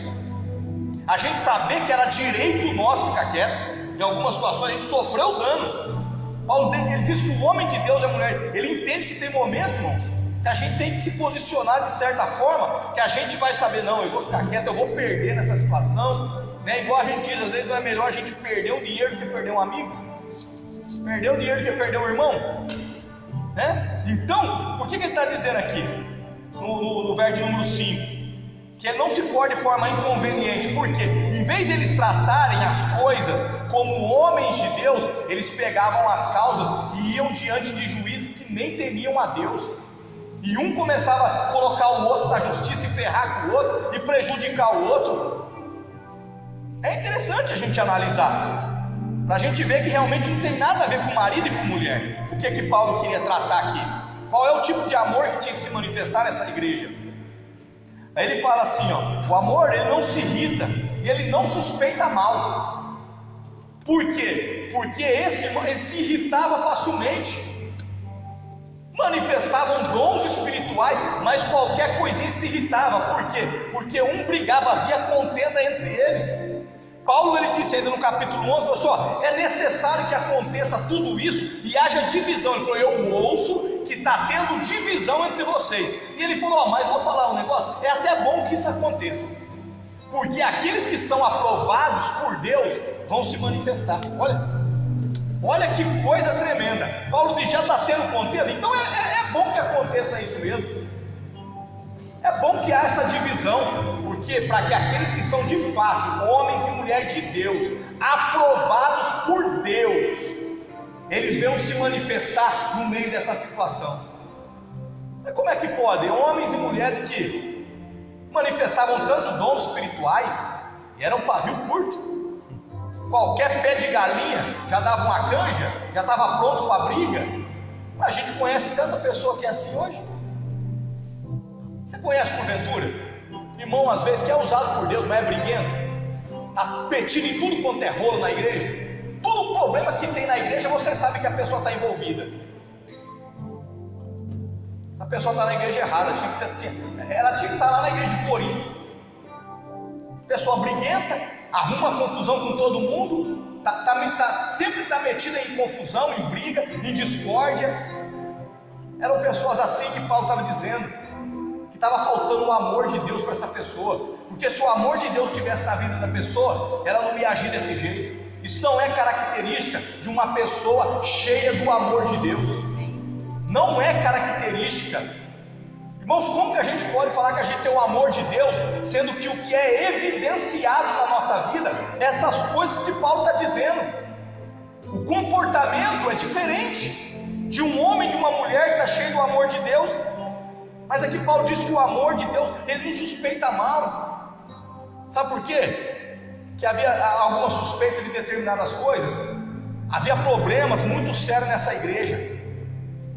a gente saber que era direito nosso ficar quieto. Em algumas situações a gente sofreu o dano. Paulo, ele diz que o homem de Deus, a mulher, ele entende que tem momentos, irmãos, que a gente tem que se posicionar de certa forma, que a gente vai saber, não, eu vou ficar quieto, eu vou perder nessa situação, né? Igual a gente diz, às vezes não é melhor a gente perder o dinheiro do que perder um amigo, perder o dinheiro do que perder um irmão, né? Então, por que ele está dizendo aqui, no verso número 5, que ele não se porta de forma inconveniente? Porque em vez deles tratarem as coisas como homens de Deus, eles pegavam as causas e iam diante de juízes que nem temiam a Deus. E um começava a colocar o outro na justiça e ferrar com o outro e prejudicar o outro. É interessante a gente analisar, para a gente ver que realmente não tem nada a ver com marido e com mulher. O que Paulo queria tratar aqui? Qual é o tipo de amor que tinha que se manifestar nessa igreja? Aí ele fala assim, o amor, ele não se irrita e ele não suspeita mal. Por quê? Porque esse se irritava facilmente, manifestavam dons espirituais, mas qualquer coisinha se irritava. Por quê? Porque um brigava, havia contenda entre eles. Paulo, ele disse ainda no capítulo 11, falou assim, é necessário que aconteça tudo isso e haja divisão. Ele falou, eu ouço que está tendo divisão entre vocês. E ele falou, mas vou falar um negócio, é até bom que isso aconteça, porque aqueles que são aprovados por Deus vão se manifestar. Olha que coisa tremenda. Paulo diz, já está tendo contenda, então é bom que aconteça isso mesmo. É bom que haja essa divisão, porque para que aqueles que são de fato homens e mulheres de Deus, aprovados por Deus, eles venham se manifestar no meio dessa situação. Mas como é que pode? Homens e mulheres que manifestavam tanto dons espirituais e eram pavio curto, qualquer pé de galinha já dava uma canja, já estava pronto para a briga. A gente conhece tanta pessoa que é assim hoje. Você conhece porventura Irmão, às vezes que é usado por Deus, mas é briguento, está metido em tudo quanto é rolo na igreja. Todo problema que tem na igreja, você sabe que a pessoa está envolvida. Essa pessoa está na igreja errada, ela tinha que estar lá na igreja de Corinto. Pessoa briguenta, arruma confusão com todo mundo, sempre está metida em confusão, em briga, em discórdia. Eram pessoas assim que Paulo estava dizendo, que estava faltando o amor de Deus para essa pessoa, porque se o amor de Deus estivesse na vida da pessoa, ela não ia agir desse jeito. Isso não é característica de uma pessoa cheia do amor de Deus, não é característica. Irmãos, como que a gente pode falar que a gente tem o amor de Deus, sendo que o que é evidenciado na nossa vida, essas coisas que Paulo está dizendo? O comportamento é diferente de um homem e de uma mulher que está cheio do amor de Deus. Mas aqui Paulo diz que o amor de Deus, ele não suspeita mal. Sabe por quê? Que havia alguma suspeita de determinadas coisas. Havia problemas muito sérios nessa igreja.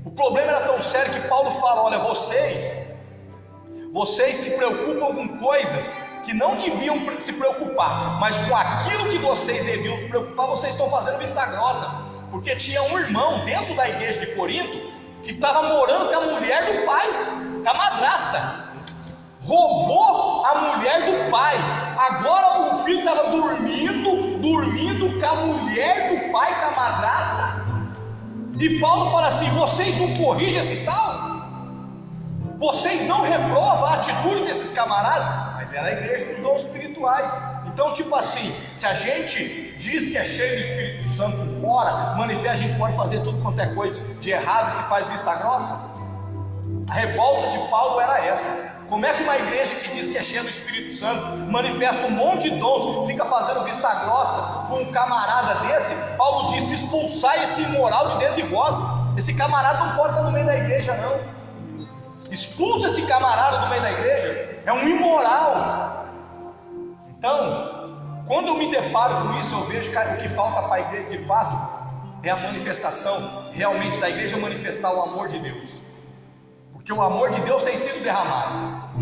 O problema era tão sério que Paulo fala: olha, vocês se preocupam com coisas que não deviam se preocupar, mas com aquilo que vocês deviam se preocupar, vocês estão fazendo vista grossa. Porque tinha um irmão dentro da igreja de Corinto que estava morando com a mulher do pai, com a madrasta. Roubou a mulher do pai. Agora o filho estava dormindo com a mulher do pai, com a madrasta. E Paulo fala assim: vocês não corrigem esse tal? Vocês não reprovam a atitude desses camaradas? Mas era a igreja dos dons espirituais. Então, tipo assim, se a gente diz que é cheio do Espírito Santo, ora, manifesta, a gente pode fazer tudo quanto é coisa de errado e se faz vista grossa? A revolta de Paulo era essa. Como é que uma igreja que diz que é cheia do Espírito Santo, manifesta um monte de dons, fica fazendo vista grossa com um camarada desse? Paulo disse: expulsai esse imoral de dentro de vós. Esse camarada não pode estar no meio da igreja, não. Expulsa esse camarada do meio da igreja, é um imoral. Então, quando eu me deparo com isso, eu vejo que o que falta para a igreja de fato é a manifestação realmente da igreja, manifestar o amor de Deus. Porque o amor de Deus tem sido derramado.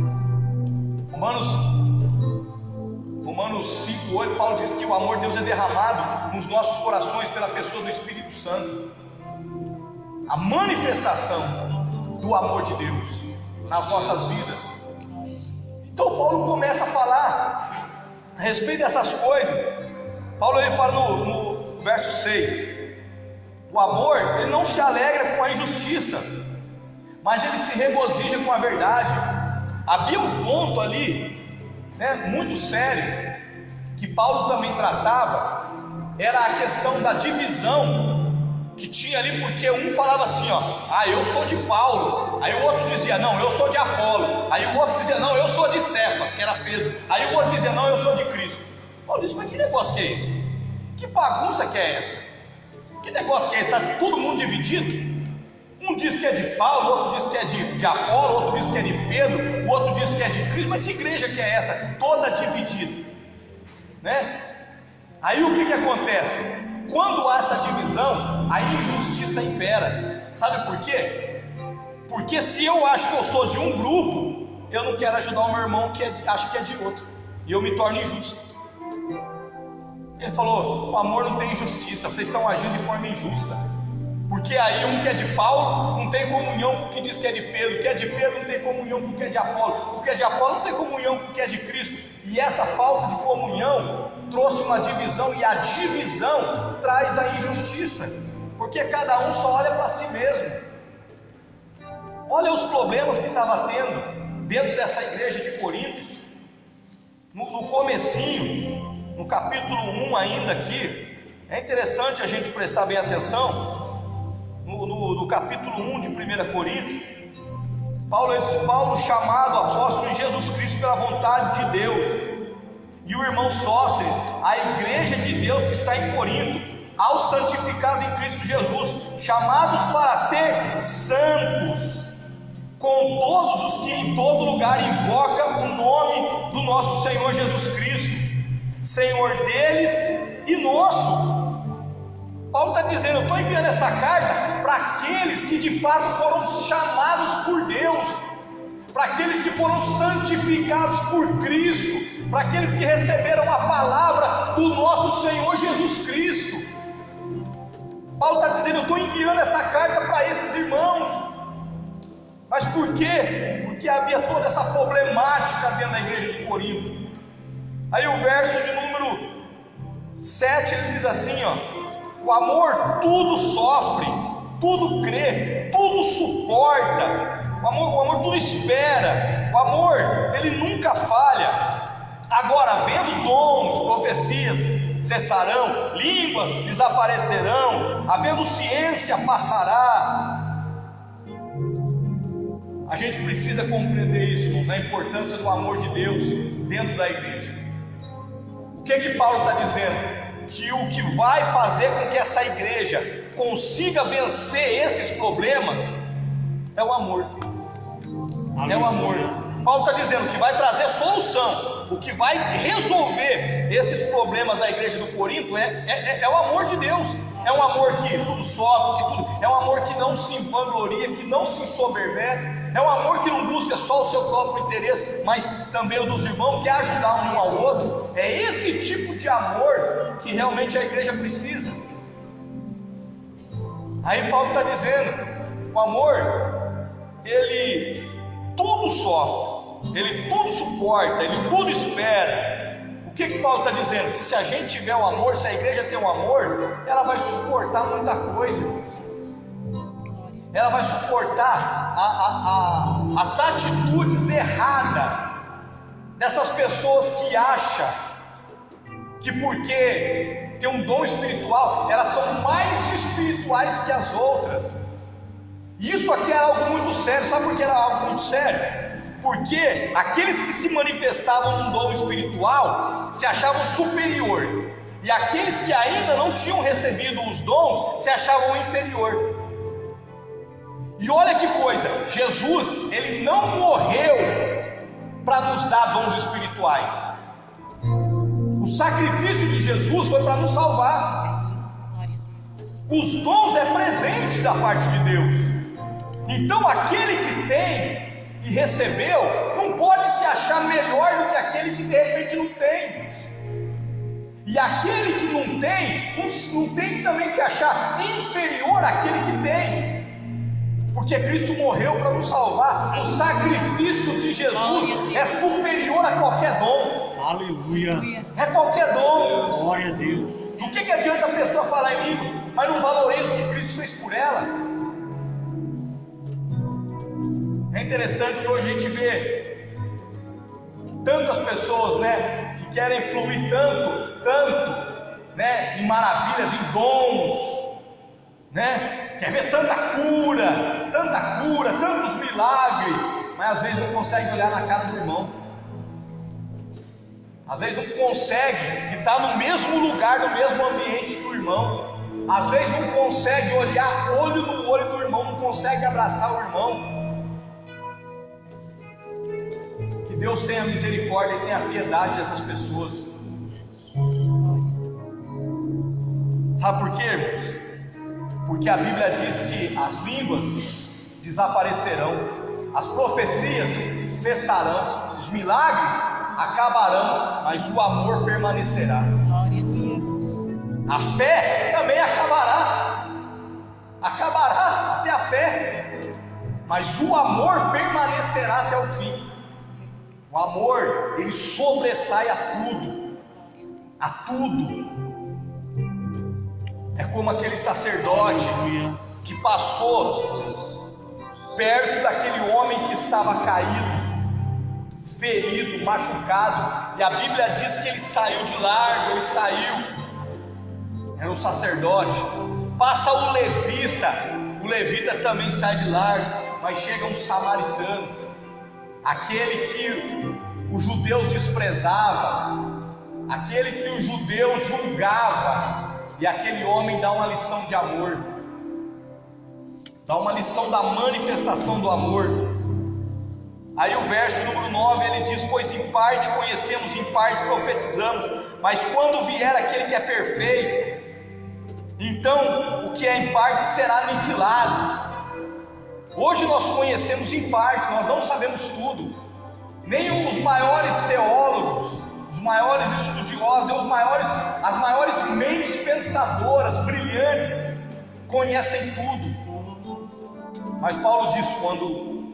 Romanos 5:8, Paulo diz que o amor de Deus é derramado nos nossos corações pela pessoa do Espírito Santo. A manifestação do amor de Deus nas nossas vidas. Então Paulo começa a falar a respeito dessas coisas. Paulo ele fala no verso 6: o amor, ele não se alegra com a injustiça, mas ele se regozija com a verdade. Havia um ponto ali, muito sério, que Paulo também tratava, era a questão da divisão que tinha ali, porque um falava assim, eu sou de Paulo, aí o outro dizia, não, eu sou de Apolo, aí o outro dizia, não, eu sou de Cefas, que era Pedro, aí o outro dizia, não, eu sou de Cristo. Paulo disse: mas que negócio que é esse? Que bagunça que é essa? Que negócio que é esse? Está todo mundo dividido? Um diz que é de Paulo, o outro diz que é de Apolo, o outro diz que é de Pedro, o outro diz que é de Cristo. Mas que igreja que é essa? Toda dividida, né? Aí o que acontece? Quando há essa divisão, a injustiça impera. Sabe por quê? Porque se eu acho que eu sou de um grupo, eu não quero ajudar o meu irmão que acha que é de outro, e eu me torno injusto. Ele falou: o amor não tem injustiça, vocês estão agindo de forma injusta. Porque aí um que é de Paulo não tem comunhão com o que diz que é de Pedro, o que é de Pedro não tem comunhão com o que é de Apolo, o que é de Apolo não tem comunhão com o que é de Cristo. E essa falta de comunhão trouxe uma divisão, e a divisão traz a injustiça, porque cada um só olha para si mesmo. Olha os problemas que estava tendo dentro dessa igreja de Corinto. No comecinho, no capítulo 1 ainda aqui, é interessante a gente prestar bem atenção. No capítulo 1 de 1 Coríntios, Paulo chamado apóstolo de Jesus Cristo pela vontade de Deus, e o irmão Sóstenes, a igreja de Deus que está em Corinto, aos santificados em Cristo Jesus, chamados para ser santos, com todos os que em todo lugar invocam o nome do nosso Senhor Jesus Cristo, Senhor deles e nosso. Paulo está dizendo: eu estou enviando essa carta para aqueles que de fato foram chamados por Deus, para aqueles que foram santificados por Cristo, para aqueles que receberam a palavra do nosso Senhor Jesus Cristo. Paulo está dizendo: eu estou enviando essa carta para esses irmãos. Mas por quê? Porque havia toda essa problemática dentro da igreja de Corinto. Aí o verso de número 7, ele diz assim, ó: o amor tudo sofre, tudo crê, tudo suporta. O amor tudo espera. O amor, ele nunca falha. Agora, havendo dons, profecias cessarão, línguas desaparecerão, havendo ciência passará. A gente precisa compreender isso, irmãos, a importância do amor de Deus dentro da igreja. O que Paulo está dizendo? Que o que vai fazer com que essa igreja consiga vencer esses problemas é o amor. É o amor. Paulo está dizendo que vai trazer solução, o que vai resolver esses problemas da igreja do Corinto é o amor de Deus. É um amor que tudo sofre, é um amor que não se vangloria, que não se ensoberbece, é um amor que não busca só o seu próprio interesse, mas também o dos irmãos, que é ajudar um ao outro. É esse tipo de amor que realmente a igreja precisa. Aí Paulo está dizendo: o amor, ele tudo sofre, ele tudo suporta, ele tudo espera. O que Paulo está dizendo? Que se a gente tiver o amor, se a igreja tem o amor, ela vai suportar muita coisa. Ela vai suportar as atitudes erradas dessas pessoas que acham que porque tem um dom espiritual, elas são mais espirituais que as outras. Isso aqui era algo muito sério. Sabe por que era algo muito sério? Porque aqueles que se manifestavam num dom espiritual se achavam superior, e aqueles que ainda não tinham recebido os dons se achavam inferior. E olha que coisa, Jesus, ele não morreu para nos dar dons espirituais. O sacrifício de Jesus foi para nos salvar. Os dons é presente da parte de Deus. Então aquele que tem e recebeu, não pode se achar melhor do que aquele que de repente não tem. E aquele que não tem que também se achar inferior àquele que tem. Porque Cristo morreu para nos salvar. O sacrifício de Jesus é superior a qualquer dom. Aleluia. É qualquer dom. Glória a Deus. Do que adianta a pessoa falar em língua, mas não valoriza o que Cristo fez por ela? É interessante que hoje a gente vê tantas pessoas, né, que querem fluir tanto, né, em maravilhas, em dons, né, quer ver tanta cura, tantos milagres, mas às vezes não consegue olhar na cara do irmão, às vezes não consegue estar no mesmo lugar, no mesmo ambiente que o irmão, às vezes não consegue olhar olho no olho do irmão, não consegue abraçar o irmão. Que Deus tenha misericórdia e tenha piedade dessas pessoas. Sabe por quê, irmãos? Porque a Bíblia diz que as línguas desaparecerão, as profecias cessarão, os milagres acabarão, mas o amor permanecerá. A fé também acabará até a fé, mas o amor permanecerá até o fim. O amor, ele sobressai a tudo. É como aquele sacerdote que passou perto daquele homem que estava caído, ferido, machucado, e a Bíblia diz que ele saiu de largo, era um sacerdote. Passa o levita também sai de largo, mas chega um samaritano, aquele que os judeus desprezavam, aquele que os judeus julgavam, e aquele homem dá uma lição de amor, dá uma lição da manifestação do amor. Aí o verso número 9 ele diz: pois em parte conhecemos, em parte profetizamos, mas quando vier aquele que é perfeito, então o que é em parte será aniquilado. Hoje nós conhecemos em parte, nós não sabemos tudo. Nem os maiores teólogos, os maiores estudiosos, nem as maiores mentes pensadoras, brilhantes, conhecem tudo. Mas Paulo diz: quando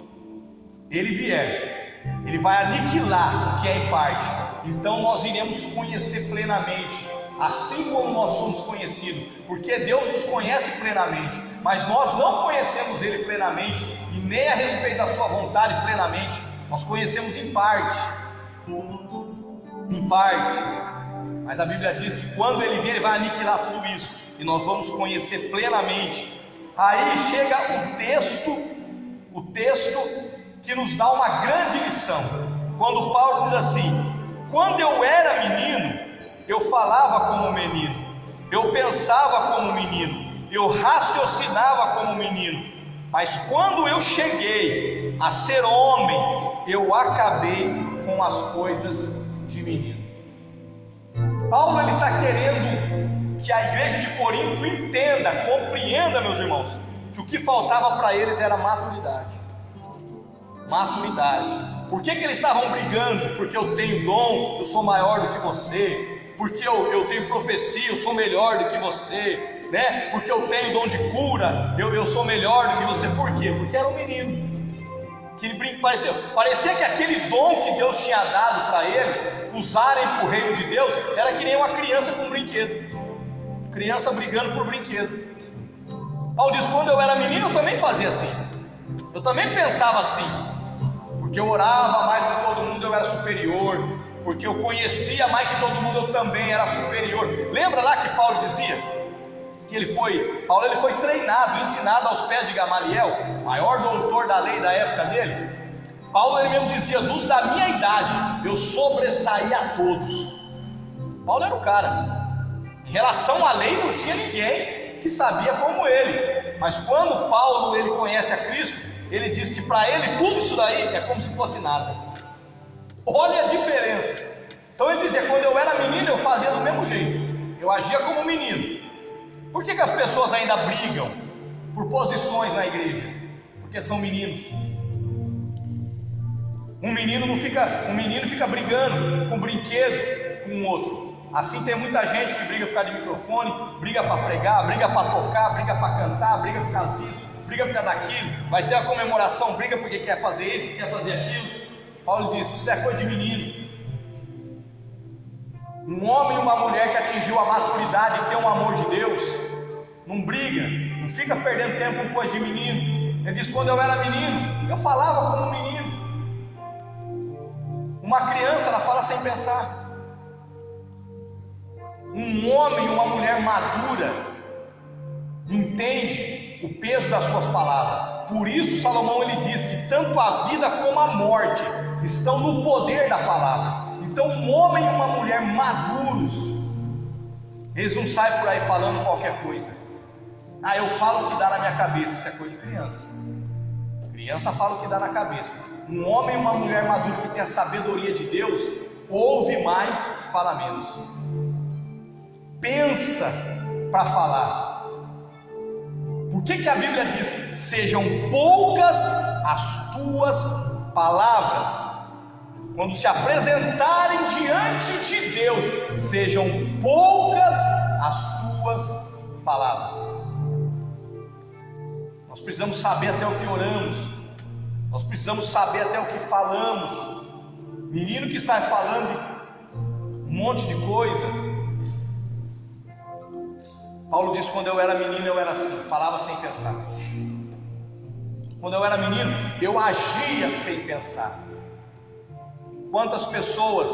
ele vier, ele vai aniquilar o que é em parte. Então nós iremos conhecer plenamente, assim como nós somos conhecidos, porque Deus nos conhece plenamente, mas nós não conhecemos Ele plenamente, e nem a respeito da sua vontade plenamente. Nós conhecemos em parte, mas a Bíblia diz que quando Ele vier, Ele vai aniquilar tudo isso, e nós vamos conhecer plenamente. Aí chega o texto que nos dá uma grande lição, quando Paulo diz assim: quando eu era menino, eu falava como menino, eu pensava como menino, eu raciocinava como menino, mas quando eu cheguei a ser homem, eu acabei com as coisas de menino. Paulo está querendo que a igreja de Corinto entenda, compreenda, meus irmãos, que o que faltava para eles era maturidade. Por que eles estavam brigando? Porque eu tenho dom, eu sou maior do que você. Porque eu tenho profecia, eu sou melhor do que você, né? Porque eu tenho dom de cura, eu sou melhor do que você. Por quê? Porque era um menino. Parecia que aquele dom que Deus tinha dado para eles, usarem para o reino de Deus, era que nem uma criança com um brinquedo. Criança brigando por brinquedo. Paulo diz: quando eu era menino, eu também fazia assim. Eu também pensava assim. Porque eu orava mais que todo mundo, eu era superior. Porque eu conhecia mais que todo mundo, eu também era superior. Lembra lá que Paulo dizia que Paulo foi treinado, ensinado aos pés de Gamaliel, maior doutor da lei da época dele. Paulo, ele mesmo dizia: dos da minha idade, eu sobressaía a todos. Paulo era o cara. Em relação à lei, não tinha ninguém que sabia como ele. Mas quando Paulo ele conhece a Cristo, ele diz que para ele tudo isso daí é como se fosse nada. Olha a diferença. Então ele dizia: quando eu era menino, eu fazia do mesmo jeito, eu agia como menino. Por que as pessoas ainda brigam por posições na igreja? Porque são meninos. Um menino fica brigando com brinquedo com o outro. Assim tem muita gente que briga por causa de microfone, briga para pregar, briga para tocar, briga para cantar, briga por causa disso, briga por causa daquilo. Vai ter a comemoração, briga porque quer fazer isso, quer fazer aquilo. Paulo disse: isso é coisa de menino. Um homem e uma mulher que atingiu a maturidade e tem um amor de Deus, não briga, não fica perdendo tempo com coisa de menino. Ele diz: quando eu era menino, eu falava como menino. Uma criança, ela fala sem pensar. Um homem e uma mulher madura entende o peso das suas palavras. Por isso Salomão ele diz que tanto a vida como a morte estão no poder da palavra. Então um homem e uma mulher maduros, eles não saem por aí falando qualquer coisa. Eu falo o que dá na minha cabeça. Isso é coisa de criança. Criança fala o que dá na cabeça. Um homem e uma mulher maduro que tem a sabedoria de Deus, ouve mais, fala menos. Pensa para falar. Por que a Bíblia diz: sejam poucas as tuas palavras? Quando se apresentarem diante de Deus, sejam poucas as tuas palavras. Nós precisamos saber até o que oramos, nós precisamos saber até o que falamos. Menino que sai falando um monte de coisa. Paulo diz: quando eu era menino eu era assim, falava sem pensar. Quando eu era menino eu agia sem pensar. Quantas pessoas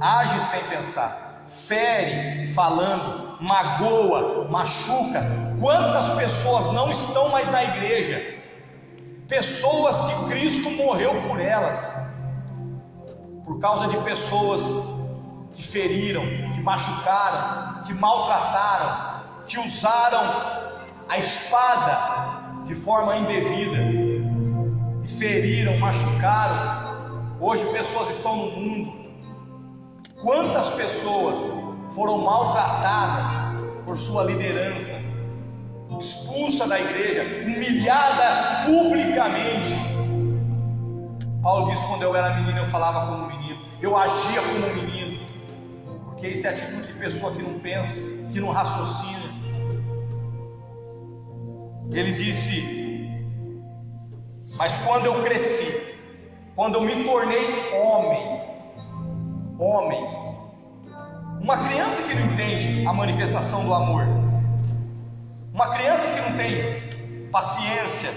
agem sem pensar, fere falando, magoa, machuca. Quantas pessoas não estão mais na igreja? Pessoas que Cristo morreu por elas, por causa de pessoas que feriram, que machucaram, que maltrataram, que usaram a espada de forma indevida, e feriram, machucaram. Hoje pessoas estão no mundo. Quantas pessoas foram maltratadas por sua liderança? expulsa da igreja, humilhada publicamente. Paulo diz: quando eu era menino eu falava como menino, eu agia como menino, porque isso é atitude de pessoa que não pensa, que não raciocina. Ele disse: mas quando eu cresci, quando eu me tornei homem, uma criança que não entende a manifestação do amor, uma criança que não tem paciência,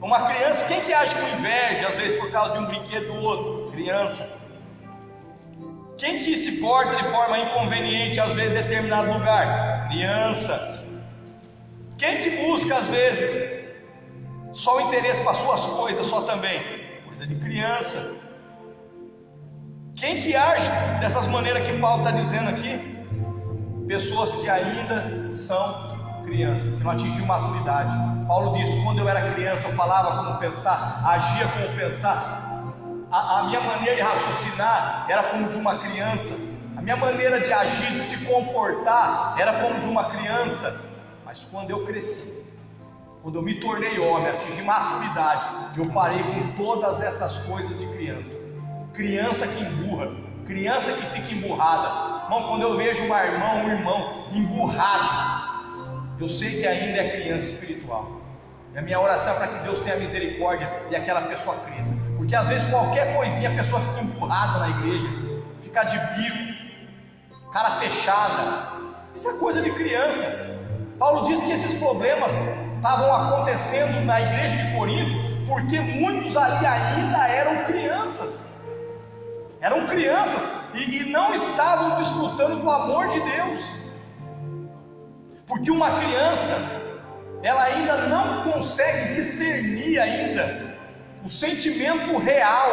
uma criança, quem que age com inveja às vezes por causa de um brinquedo do outro? Criança. Quem que se porta de forma inconveniente às vezes em determinado lugar? Criança. Quem que busca às vezes só o interesse para suas coisas só também? Coisa de criança. Quem que age dessas maneiras que Paulo está dizendo aqui? Pessoas que ainda são crianças, que não atingiu maturidade. Paulo diz: quando eu era criança eu falava como pensar, agia como pensar, a minha maneira de raciocinar era como de uma criança, a minha maneira de agir, de se comportar era como de uma criança. Mas quando eu cresci, quando eu me tornei homem, atingi maturidade, eu parei com todas essas coisas de criança. Criança que emburra, criança que fica emburrada. Irmão, quando eu vejo um irmão emburrado, eu sei que ainda é criança espiritual. E a minha oração é para que Deus tenha misericórdia e aquela pessoa cresça. Porque às vezes qualquer coisinha a pessoa fica emburrada na igreja, fica de bico, cara fechada. Isso é coisa de criança. Paulo diz que esses problemas estavam acontecendo na igreja de Corinto porque muitos ali ainda eram crianças. Eram crianças e não estavam desfrutando do amor de Deus. Porque uma criança, ela ainda não consegue discernir ainda o sentimento real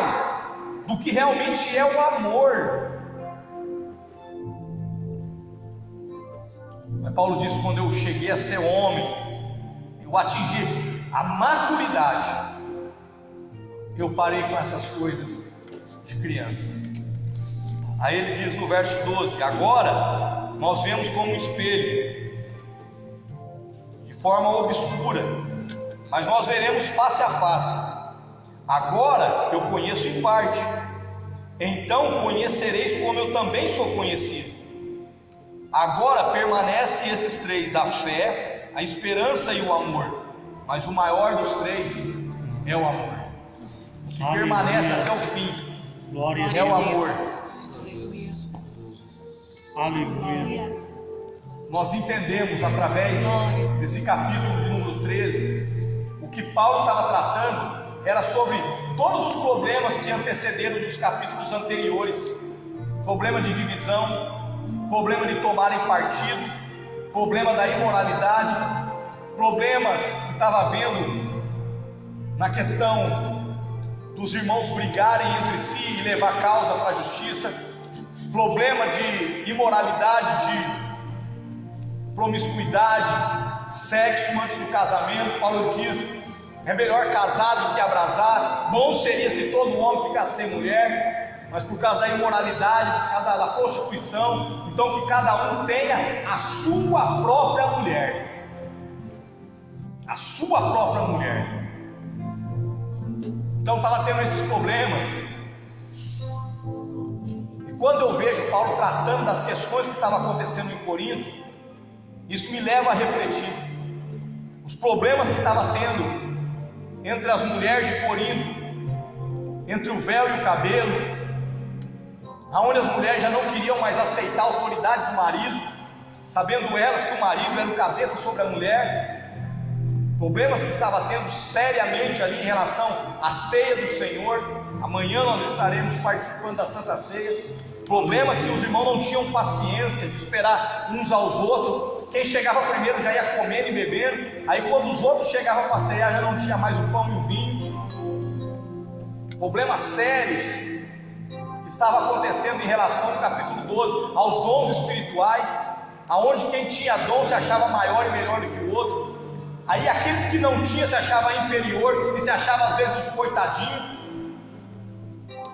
do que realmente é o amor. Mas Paulo diz: quando eu cheguei a ser homem, eu atingi a maturidade, eu parei com essas coisas de criança. Aí ele diz no verso 12: agora nós vemos como um espelho, de forma obscura, mas nós veremos face a face. Agora eu conheço em parte, então conhecereis como eu também sou conhecido. Agora permanecem esses três: a fé, a esperança e o amor, mas o maior dos três é o amor, que permanece até o fim. Glória a É o amor. Aleluia. Nós entendemos através desse capítulo de número 13, o que Paulo estava tratando era sobre todos os problemas que antecederam os capítulos anteriores: problema de divisão, problema de tomarem partido, problema da imoralidade, problemas que estava havendo na questão dos irmãos brigarem entre si e levar causa para a justiça, problema de imoralidade, de promiscuidade, sexo antes do casamento. Paulo diz: é melhor casado do que abrasar. Bom seria se todo homem ficasse sem mulher, mas por causa da imoralidade, por causa da prostituição, então que cada um tenha a sua própria mulher. A sua própria mulher. Então estava tendo esses problemas. E quando eu vejo Paulo tratando das questões que estavam acontecendo em Corinto, isso me leva a refletir. Os problemas que estava tendo entre as mulheres de Corinto, entre o véu e o cabelo, aonde as mulheres já não queriam mais aceitar a autoridade do marido, sabendo elas que o marido era o cabeça sobre a mulher. Problemas que estava tendo seriamente ali em relação à ceia do Senhor. Amanhã nós estaremos participando da Santa Ceia. Problema que os irmãos não tinham paciência de esperar uns aos outros. Quem chegava primeiro já ia comendo e bebendo. Aí quando os outros chegavam para cear, já não tinha mais o pão e o vinho. Problemas sérios que estavam acontecendo em relação no capítulo 12 aos dons espirituais, aonde quem tinha dom se achava maior e melhor do que o outro. Aí aqueles que não tinham se achavam inferior e se achavam às vezes coitadinho,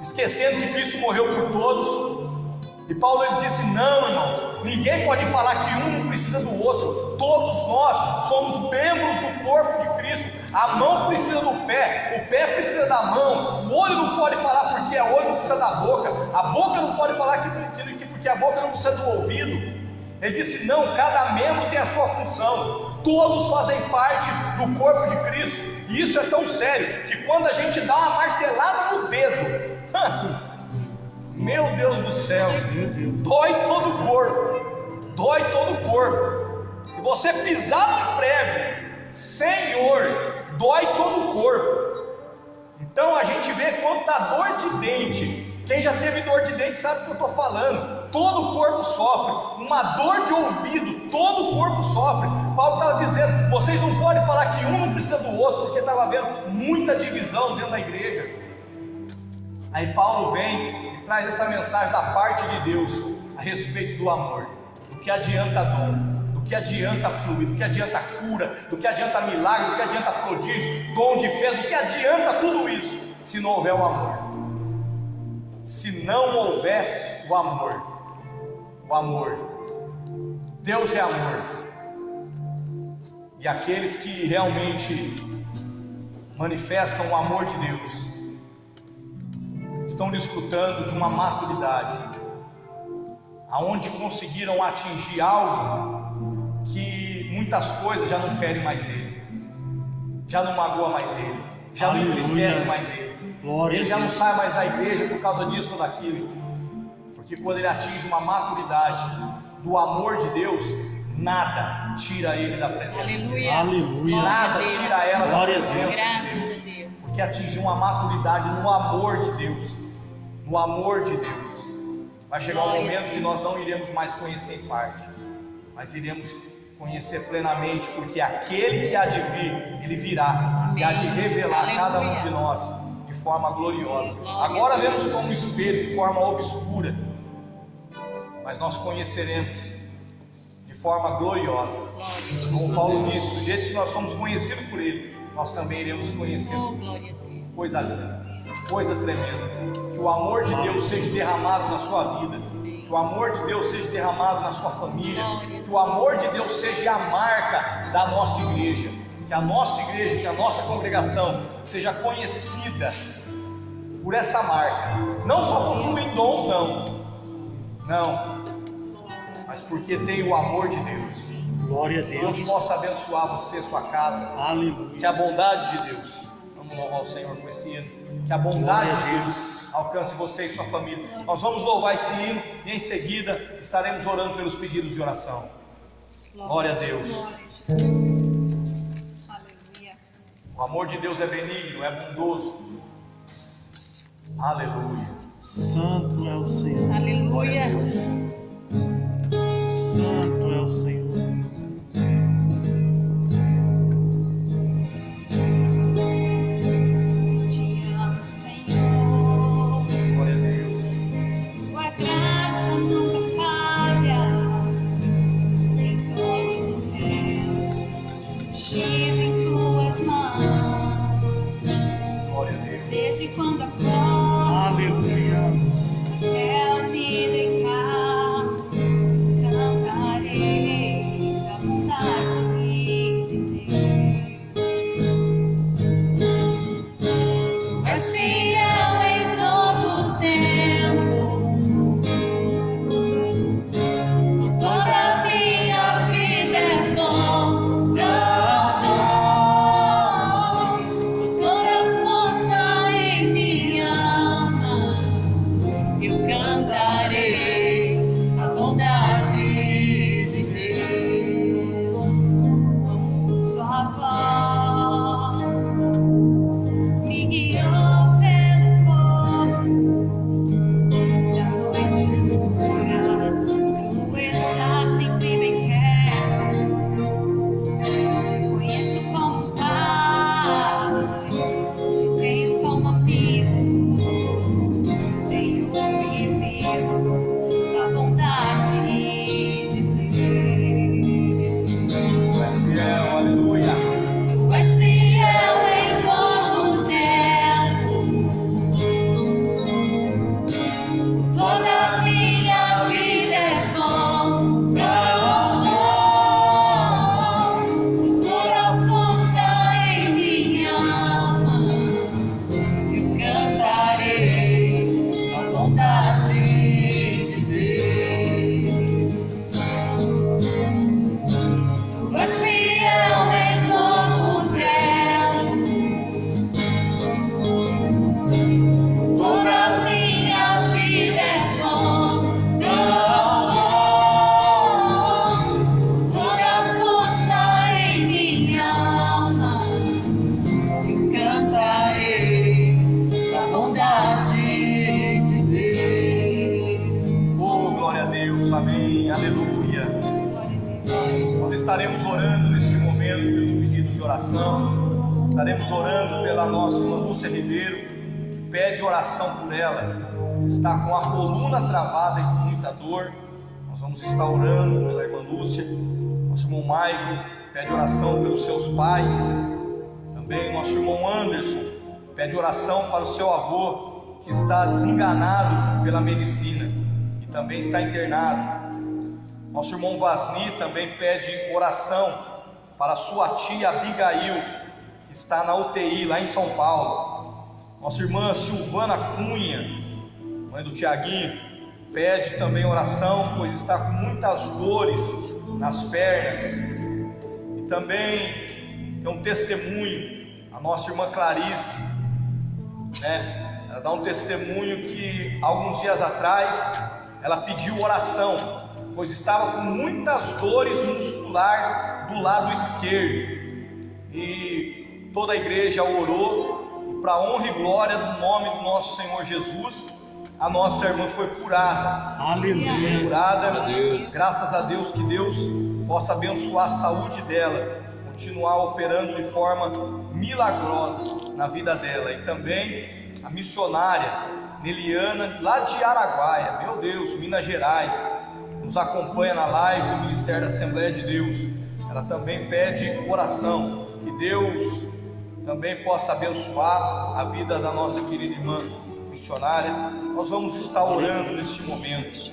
esquecendo que Cristo morreu por todos. E Paulo ele disse: não, irmãos, ninguém pode falar que um não precisa do outro. Todos nós somos membros do corpo de Cristo. A mão precisa do pé, o pé precisa da mão, o olho não pode falar porque é olho, não precisa da boca, a boca não pode falar porque a boca não precisa do ouvido. Ele disse: não, cada membro tem a sua função, todos fazem parte do corpo de Cristo. E isso é tão sério que quando a gente dá uma martelada no dedo, meu Deus do céu, dói todo o corpo, dói todo o corpo. Se você pisar no prego, Senhor, dói todo o corpo. Então a gente vê quando dá dor de dente. Quem já teve dor de dente sabe o que eu estou falando. Todo o corpo sofre. Uma dor de ouvido, todo o corpo sofre. Paulo estava dizendo: vocês não podem falar que um não precisa do outro, porque estava havendo muita divisão dentro da igreja. Aí Paulo vem e traz essa mensagem da parte de Deus a respeito do amor. Do que adianta dom, do que adianta fluir, do que adianta cura, do que adianta milagre, do que adianta prodígio, dom de fé, do que adianta tudo isso, se não houver o amor. Se não houver o amor, Deus é amor, e aqueles que realmente manifestam o amor de Deus estão desfrutando de uma maturidade, aonde conseguiram atingir algo que muitas coisas já não ferem mais ele, já não magoa mais ele, já não entristece mais ele. Ele já não sai mais da igreja por causa disso ou daquilo, porque quando ele atinge uma maturidade do amor de Deus, nada tira ele da presença de Deus. Aleluia. Nada tira ela da presença Graças de a Deus, Deus. porque atingiu uma maturidade no amor de Deus. No amor de Deus. Vai chegar um momento que nós não iremos mais conhecer em parte, mas iremos conhecer plenamente, porque aquele que há de vir, ele virá e há de revelar cada um de nós de forma gloriosa. Agora vemos como espelho, de forma obscura, mas nós conheceremos de forma gloriosa. Como Paulo disse, do jeito que nós somos conhecidos por ele, nós também iremos conhecer. Coisa linda, coisa tremenda. Que o amor de Deus seja derramado na sua vida, que o amor de Deus seja derramado na sua família, que o amor de Deus seja a marca da nossa igreja, que a nossa igreja, que a nossa congregação seja conhecida por essa marca, não só por fluir em dons, não, mas porque tem o amor de Deus. Glória a Deus. Deus possa abençoar você, sua casa. Aleluia. Que a bondade de Deus, vamos louvar o Senhor com esse hino, que a bondade de Deus alcance você e sua família. Nós vamos louvar esse hino e em seguida estaremos orando pelos pedidos de oração. Glória a Deus. Aleluia. O amor de Deus é benigno, é bondoso. Aleluia. Santo é o Senhor. Glória a Aleluia. Deus. Santo é o Senhor. Te amo, Senhor. Glória a Deus. Tua graça nunca falha. Em todo o tempo, estive em tuas mãos. Glória a Deus. Desde quando acordo Aleluia. até eu me deitar, cantarei da bondade de Deus. Tu és fiel em todo o tempo, por toda a minha vida és bom, tão bom. estaremos orando nesse momento pelos pedidos de oração. Estaremos orando pela nossa irmã Lúcia Ribeiro, que pede oração por ela, que está com a coluna travada e com muita dor. Nós vamos estar orando pela irmã Lúcia. Nosso irmão Michael pede oração pelos seus pais. Também nosso irmão Anderson pede oração para o seu avô, que está desenganado pela medicina e também está internado. Nosso irmão Vasni também pede oração para sua tia Abigail, que está na UTI lá em São Paulo. Nossa irmã Silvana Cunha, mãe do Tiaguinho, pede também oração, pois está com muitas dores nas pernas. E também tem um testemunho, a nossa irmã Clarice, né? Ela dá um testemunho que alguns dias atrás ela pediu oração, pois estava com muitas dores muscular do lado esquerdo, e toda a igreja orou, e para a honra e glória do nome do nosso Senhor Jesus, a nossa irmã foi curada. Aleluia. Foi curada, graças a Deus, que Deus possa abençoar a saúde dela, continuar operando de forma milagrosa na vida dela. E também a missionária Neliana, lá de Araguaia, meu Deus, Minas Gerais, nos acompanha na live do Ministério da Assembleia de Deus. Ela também pede oração, que Deus também possa abençoar a vida da nossa querida irmã missionária. Nós vamos estar orando neste momento,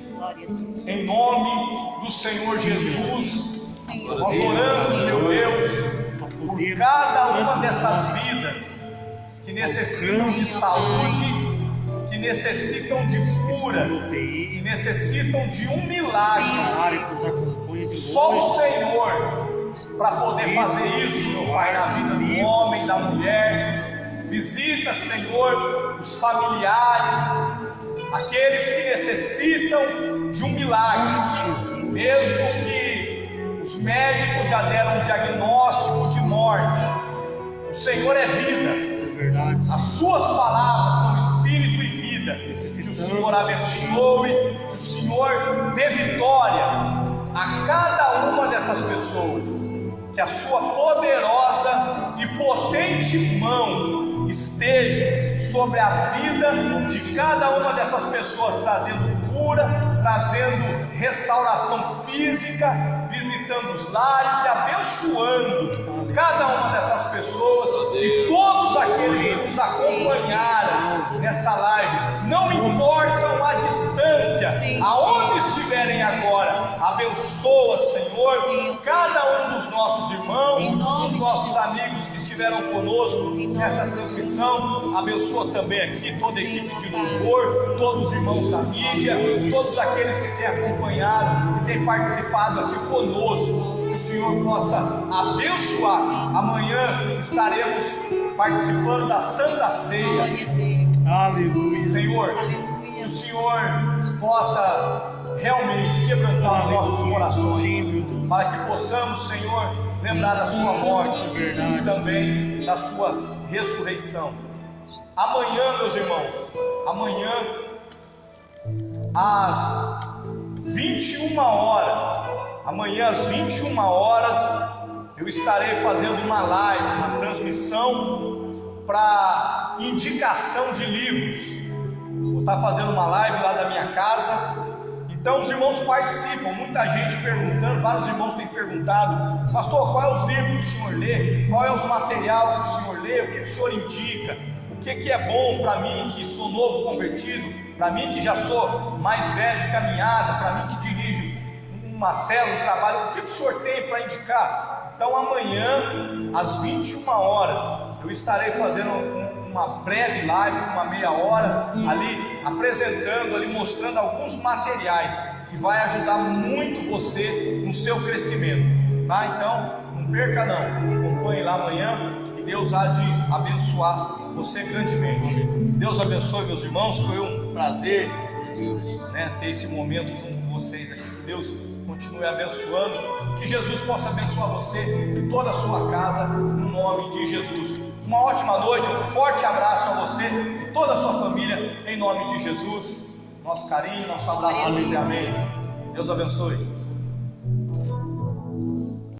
em nome do Senhor Jesus. Nós oramos, meu Deus, por cada uma dessas vidas que necessitam de saúde, que necessitam de cura, que necessitam de um milagre. Só o Senhor para poder fazer isso, meu Pai, na vida do homem, da mulher. Visita, Senhor, os familiares, aqueles que necessitam de um milagre, mesmo que os médicos já deram um diagnóstico de morte. O Senhor é vida. As suas palavras são espírito e vida. Que o Senhor abençoe, que o Senhor dê vitória a cada uma dessas pessoas. Que a sua poderosa e potente mão esteja sobre a vida de cada uma dessas pessoas, trazendo cura, trazendo restauração física, visitando os lares e abençoando cada uma dessas pessoas e todos aqueles que nos acompanharam nessa live, não importam a distância, aonde estiverem agora. Abençoa, Senhor, cada um dos nossos irmãos, dos nossos amigos que estiveram conosco nessa transmissão. Abençoa também aqui toda a equipe de louvor, todos os irmãos da mídia, todos aqueles que têm acompanhado, que têm participado aqui conosco. Que o Senhor possa abençoar. Amanhã estaremos participando da Santa Ceia. Aleluia. Senhor, que o Senhor possa realmente quebrantar os nossos corações, para que possamos, Senhor, lembrar da sua morte e também da sua ressurreição. Amanhã, meus irmãos, amanhã às 21 horas, eu estarei fazendo uma live, uma transmissão para indicação de livros. Vou estar fazendo uma live lá da minha casa. Então os irmãos participam, muita gente perguntando, vários irmãos têm perguntado: pastor, qual é os livros que o senhor lê? Qual é os materiais que o senhor lê? O que o senhor indica? O que é bom para mim que sou novo convertido? Para mim que já sou mais velho de caminhada? Para mim que dirijo uma célula, um trabalho? O que o senhor tem para indicar? Então amanhã, às 21 horas, eu estarei fazendo uma breve live de uma meia hora, ali apresentando, ali mostrando alguns materiais que vai ajudar muito você no seu crescimento, tá? Então não perca não, acompanhe lá amanhã e Deus há de abençoar você grandemente. Deus abençoe, meus irmãos, foi um prazer, né, ter esse momento junto com vocês aqui. Que Deus continue abençoando, que Jesus possa abençoar você e toda a sua casa, no nome de Jesus. Uma ótima noite, um forte abraço a você e toda a sua família, em nome de Jesus. Nosso carinho, nosso abraço a você, amém. Deus abençoe.